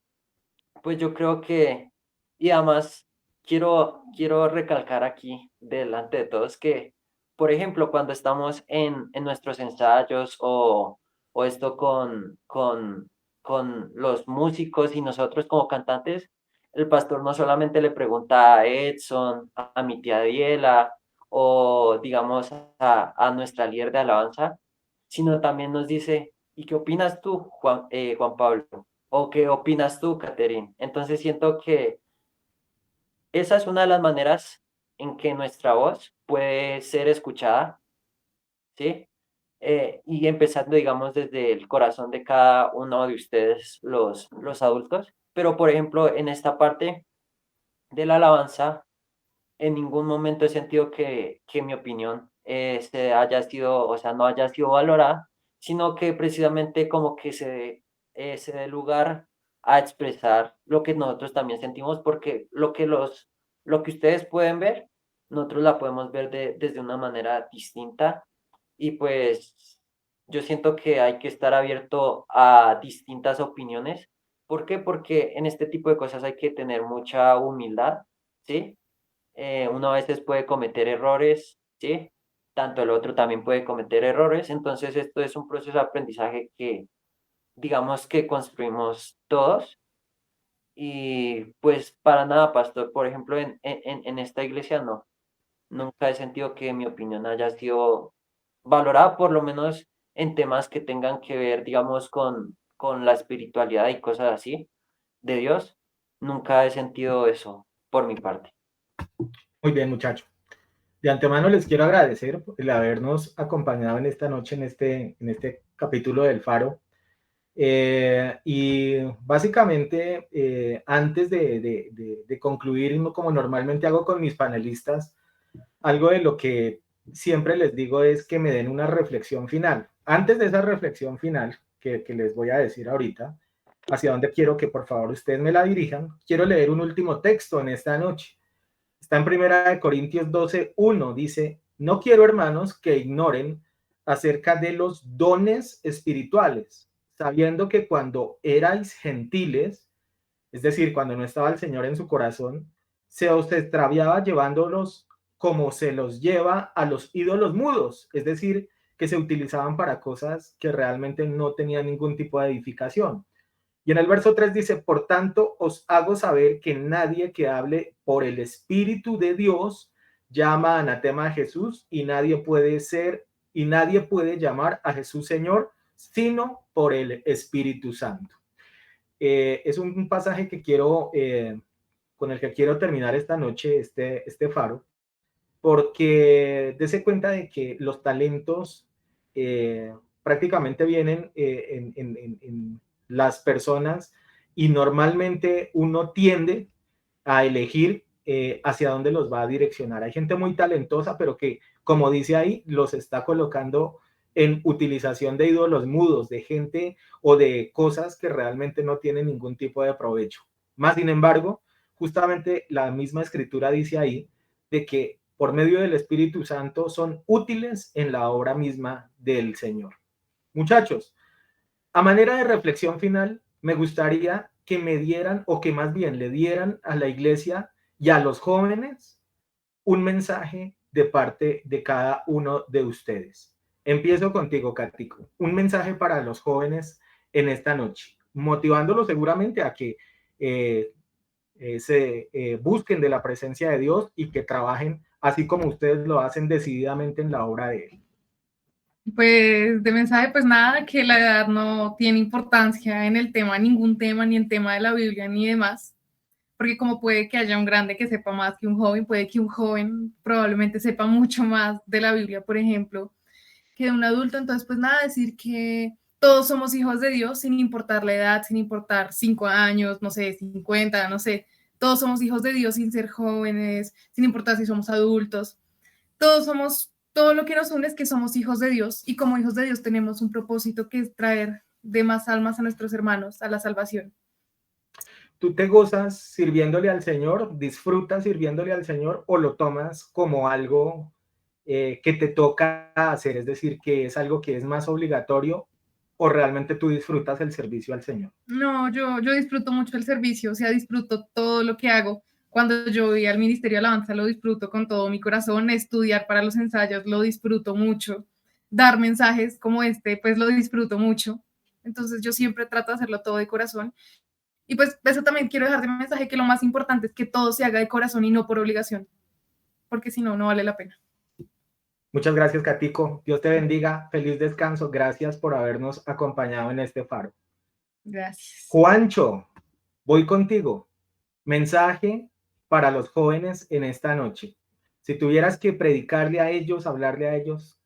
pues yo creo que, y además quiero recalcar aquí delante de todos que, por ejemplo, cuando estamos en nuestros ensayos o esto con los músicos y nosotros como cantantes, el pastor no solamente le pregunta a Edson, a mi tía Diela o digamos a nuestra líder de alabanza, sino también nos dice, ¿y qué opinas tú, Juan Pablo? ¿O qué opinas tú, Catherine? Entonces siento que esa es una de las maneras en que nuestra voz puede ser escuchada, ¿sí? Y empezando, digamos, desde el corazón de cada uno de ustedes, los adultos. Pero, por ejemplo, en esta parte de la alabanza, en ningún momento he sentido que mi opinión se haya sido, o sea, no haya sido valorada, sino que precisamente como que se dé lugar a expresar lo que nosotros también sentimos, porque lo que ustedes pueden ver, nosotros la podemos ver desde una manera distinta y pues yo siento que hay que estar abierto a distintas opiniones. ¿Por qué? Porque en este tipo de cosas hay que tener mucha humildad, ¿sí? Uno a veces puede cometer errores, ¿sí? Tanto el otro también puede cometer errores. Entonces, esto es un proceso de aprendizaje que, digamos que construimos todos. Y pues para nada, pastor, por ejemplo, en esta iglesia no, nunca he sentido que mi opinión haya sido valorada, por lo menos en temas que tengan que ver, digamos, con la espiritualidad y cosas así de Dios. Nunca he sentido eso por mi parte. Muy bien, muchacho. De antemano les quiero agradecer el habernos acompañado en esta noche, en este capítulo del Faro. Y básicamente, antes de concluir, como normalmente hago con mis panelistas, algo de lo que siempre les digo es que me den una reflexión final. Antes de esa reflexión final, que les voy a decir ahorita, hacia dónde quiero que por favor ustedes me la dirijan, quiero leer un último texto en esta noche. Está en Primera de Corintios 12:1, dice, no quiero, hermanos, que ignoren acerca de los dones espirituales, sabiendo que cuando erais gentiles, es decir, cuando no estaba el Señor en su corazón, se os extraviaba llevándolos como se los lleva a los ídolos mudos, es decir, que se utilizaban para cosas que realmente no tenían ningún tipo de edificación. Y en el verso 3 dice, por tanto, os hago saber que nadie que hable por el Espíritu de Dios llama anatema a Jesús y nadie puede llamar a Jesús Señor sino por el Espíritu Santo. Es un pasaje que con el que quiero terminar esta noche, este faro, porque dése cuenta de que los talentos prácticamente vienen en las personas, y normalmente uno tiende a elegir hacia dónde los va a direccionar. Hay gente muy talentosa, pero que, como dice ahí, los está colocando en utilización de ídolos mudos, de gente o de cosas que realmente no tienen ningún tipo de provecho. Más sin embargo, justamente la misma escritura dice ahí de que por medio del Espíritu Santo son útiles en la obra misma del Señor. Muchachos, a manera de reflexión final, me gustaría que me dieran, o que más bien le dieran a la iglesia y a los jóvenes un mensaje de parte de cada uno de ustedes. Empiezo contigo, Catico. Un mensaje para los jóvenes en esta noche, motivándolos seguramente a que se busquen de la presencia de Dios y que trabajen así como ustedes lo hacen decididamente en la obra de Él. Pues de mensaje, pues nada, que la edad no tiene importancia en el tema, ningún tema, ni en tema de la Biblia, ni demás, porque como puede que haya un grande que sepa más que un joven, puede que un joven probablemente sepa mucho más de la Biblia, por ejemplo, que de un adulto. Entonces, pues nada, decir que todos somos hijos de Dios, sin importar la edad, sin importar 5 años, no sé, 50, no sé, todos somos hijos de Dios sin ser jóvenes, sin importar si somos adultos, todos somos, todo lo que nos une es que somos hijos de Dios, y como hijos de Dios tenemos un propósito, que es traer de más almas a nuestros hermanos a la salvación. ¿Tú te gozas sirviéndole al Señor? ¿Disfrutas sirviéndole al Señor o lo tomas como algo que te toca hacer? Es decir, que es algo que es más obligatorio, o realmente tú disfrutas el servicio al Señor. No, yo disfruto mucho el servicio, o sea, disfruto todo lo que hago. Cuando yo voy al Ministerio de Alabanza lo disfruto con todo mi corazón, estudiar para los ensayos lo disfruto mucho, dar mensajes como este, pues lo disfruto mucho. Entonces yo siempre trato de hacerlo todo de corazón. Y pues eso también quiero dejar de mensaje, que lo más importante es que todo se haga de corazón y no por obligación, porque si no, no vale la pena. Muchas gracias, Catico. Dios te bendiga. Feliz descanso. Gracias por habernos acompañado en este faro. Gracias. Juancho, voy contigo. Mensaje para los jóvenes en esta noche. Si tuvieras que predicarle a ellos, hablarle a ellos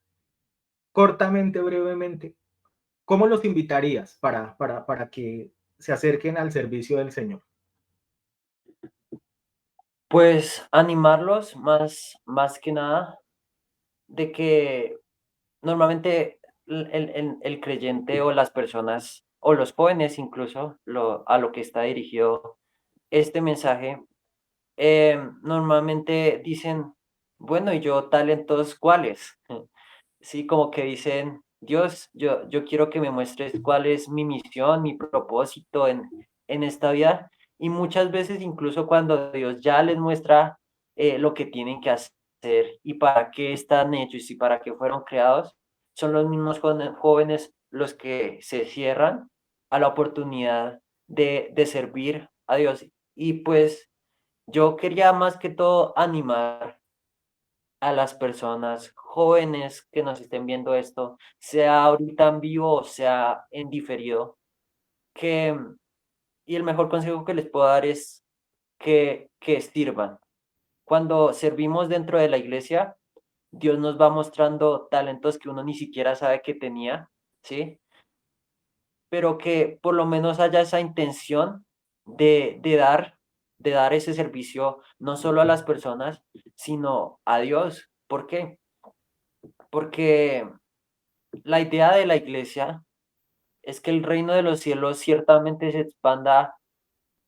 cortamente, brevemente, ¿cómo los invitarías para que se acerquen al servicio del Señor? Pues animarlos más que nada de que normalmente el creyente o las personas o los jóvenes incluso a lo que está dirigido este mensaje, normalmente dicen, bueno, ¿y yo talentos cuáles? Sí, como que dicen, Dios, yo quiero que me muestres cuál es mi misión, mi propósito en esta vida. Y muchas veces, incluso cuando Dios ya les muestra lo que tienen que hacer y para qué están hechos y para qué fueron creados, son los mismos jóvenes los que se cierran a la oportunidad de servir a Dios. Y pues yo quería más que todo animar a las personas jóvenes que nos estén viendo esto, sea ahorita en vivo o sea en diferido, que, y el mejor consejo que les puedo dar es que sirvan. Cuando servimos dentro de la iglesia, Dios nos va mostrando talentos que uno ni siquiera sabe que tenía, ¿sí? Pero que por lo menos haya esa intención de dar ese servicio no solo a las personas, sino a Dios. ¿Por qué? Porque la idea de la iglesia es que el reino de los cielos ciertamente se expanda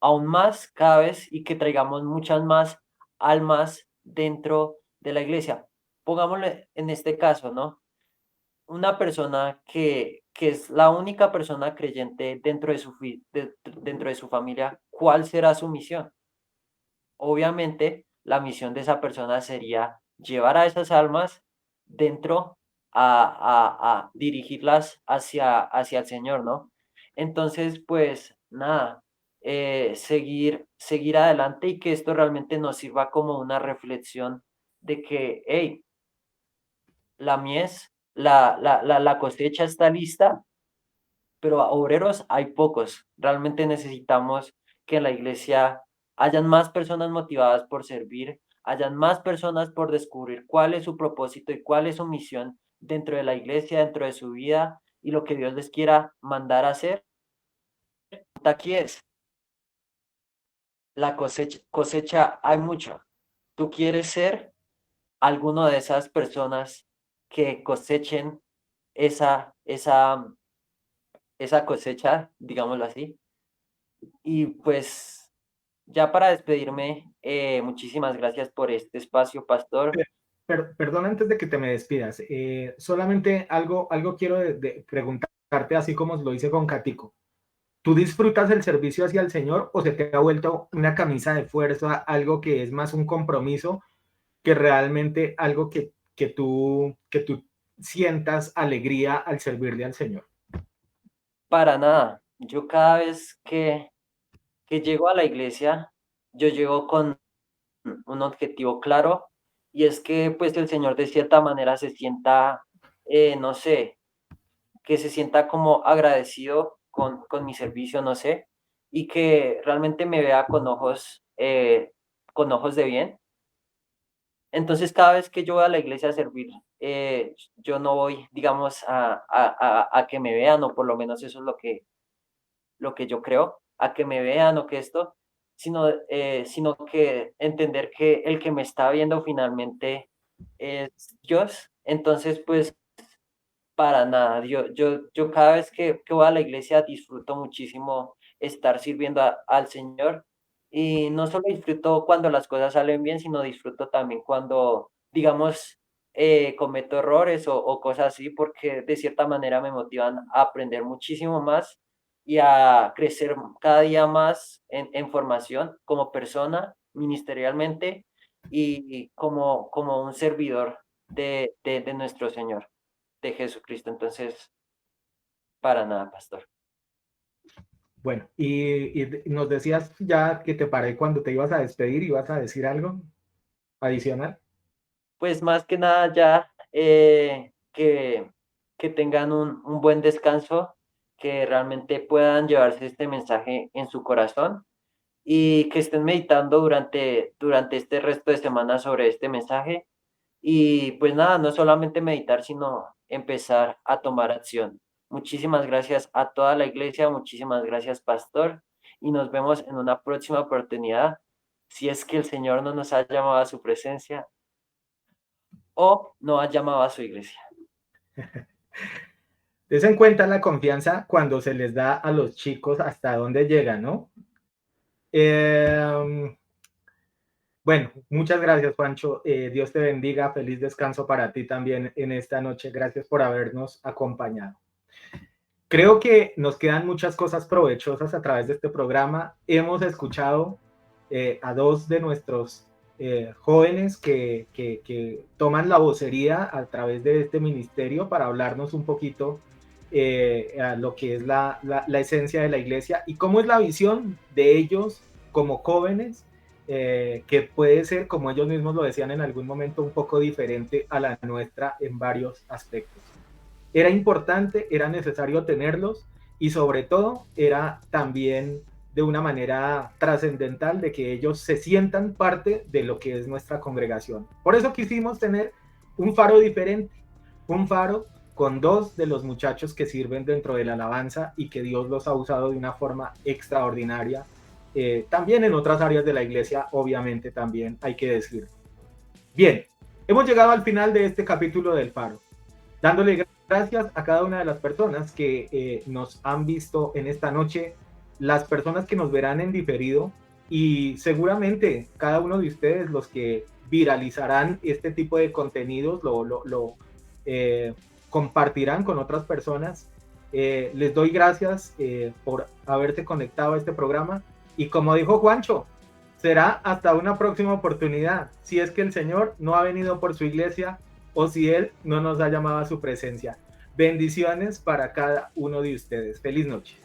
aún más cada vez y que traigamos muchas más almas dentro de la iglesia. Pongámosle en este caso, ¿no? Una persona que es la única persona creyente dentro de dentro de su familia, ¿cuál será su misión? Obviamente, la misión de esa persona sería llevar a esas almas dentro a dirigirlas hacia el Señor, ¿no? Entonces, pues nada, seguir adelante y que esto realmente nos sirva como una reflexión de que, hey, la mies, la cosecha está lista, pero obreros hay pocos. Realmente necesitamos que en la iglesia hayan más personas motivadas por servir, hayan más personas por descubrir cuál es su propósito y cuál es su misión dentro de la iglesia, dentro de su vida y lo que Dios les quiera mandar a hacer. Aquí es, la cosecha hay mucho. ¿Tú quieres ser alguno de esas personas que cosechen esa, esa, esa cosecha, digámoslo así? Y pues ya para despedirme, muchísimas gracias por este espacio, pastor. Perdón, antes de que te me despidas, solamente algo quiero de preguntarte, así como lo hice con Catico. ¿Tú disfrutas el servicio hacia el Señor o se te ha vuelto una camisa de fuerza, algo que es más un compromiso que realmente algo que tú sientas alegría al servirle al Señor? Para nada. Yo cada vez que llego a la iglesia, yo llego con un objetivo claro y es que pues el Señor de cierta manera se sienta, no sé, que se sienta como agradecido con mi servicio, no sé, y que realmente me vea con ojos de bien. Entonces, cada vez que yo voy a la iglesia a servir, yo no voy, digamos, a que me vean, o por lo menos eso es lo que yo creo, a que me vean o que esto, sino que entender que el que me está viendo finalmente es Dios. Entonces, pues, para nada, yo cada vez que voy a la iglesia disfruto muchísimo estar sirviendo al Señor y no solo disfruto cuando las cosas salen bien, sino disfruto también cuando, digamos, cometo errores o cosas así, porque de cierta manera me motivan a aprender muchísimo más y a crecer cada día más en formación como persona, ministerialmente y como un servidor de nuestro Señor, de Jesucristo. Entonces, para nada, pastor. Bueno, y nos decías ya que te paré cuando te ibas a despedir, ibas a decir algo adicional. Pues más que nada ya que tengan un buen descanso, que realmente puedan llevarse este mensaje en su corazón y que estén meditando durante este resto de semana sobre este mensaje. Y pues nada, no solamente meditar, sino empezar a tomar acción. Muchísimas gracias a toda la iglesia, muchísimas gracias, pastor, y nos vemos en una próxima oportunidad, si es que el Señor no nos ha llamado a su presencia o no ha llamado a su iglesia. Des en cuenta la confianza cuando se les da a los chicos hasta dónde llegan, ¿no? Bueno, muchas gracias, Juancho. Dios te bendiga. Feliz descanso para ti también en esta noche. Gracias por habernos acompañado. Creo que nos quedan muchas cosas provechosas a través de este programa. Hemos escuchado a dos de nuestros jóvenes que toman la vocería a través de este ministerio para hablarnos un poquito a lo que es la esencia de la iglesia y cómo es la visión de ellos como jóvenes, que puede ser, como ellos mismos lo decían en algún momento, un poco diferente a la nuestra en varios aspectos. Era importante, era necesario tenerlos y sobre todo era también de una manera trascendental de que ellos se sientan parte de lo que es nuestra congregación. Por eso quisimos tener un faro diferente, un faro con dos de los muchachos que sirven dentro de la alabanza y que Dios los ha usado de una forma extraordinaria. También en otras áreas de la iglesia, obviamente también hay que decir. Bien, hemos llegado al final de este capítulo del faro, dándole gracias a cada una de las personas que nos han visto en esta noche, las personas que nos verán en diferido y seguramente cada uno de ustedes, los que viralizarán este tipo de contenidos, lo compartirán con otras personas. Les doy gracias por haberse conectado a este programa y como dijo Juancho, será hasta una próxima oportunidad, si es que el Señor no ha venido por su iglesia o si Él no nos ha llamado a su presencia. Bendiciones para cada uno de ustedes. Feliz noche.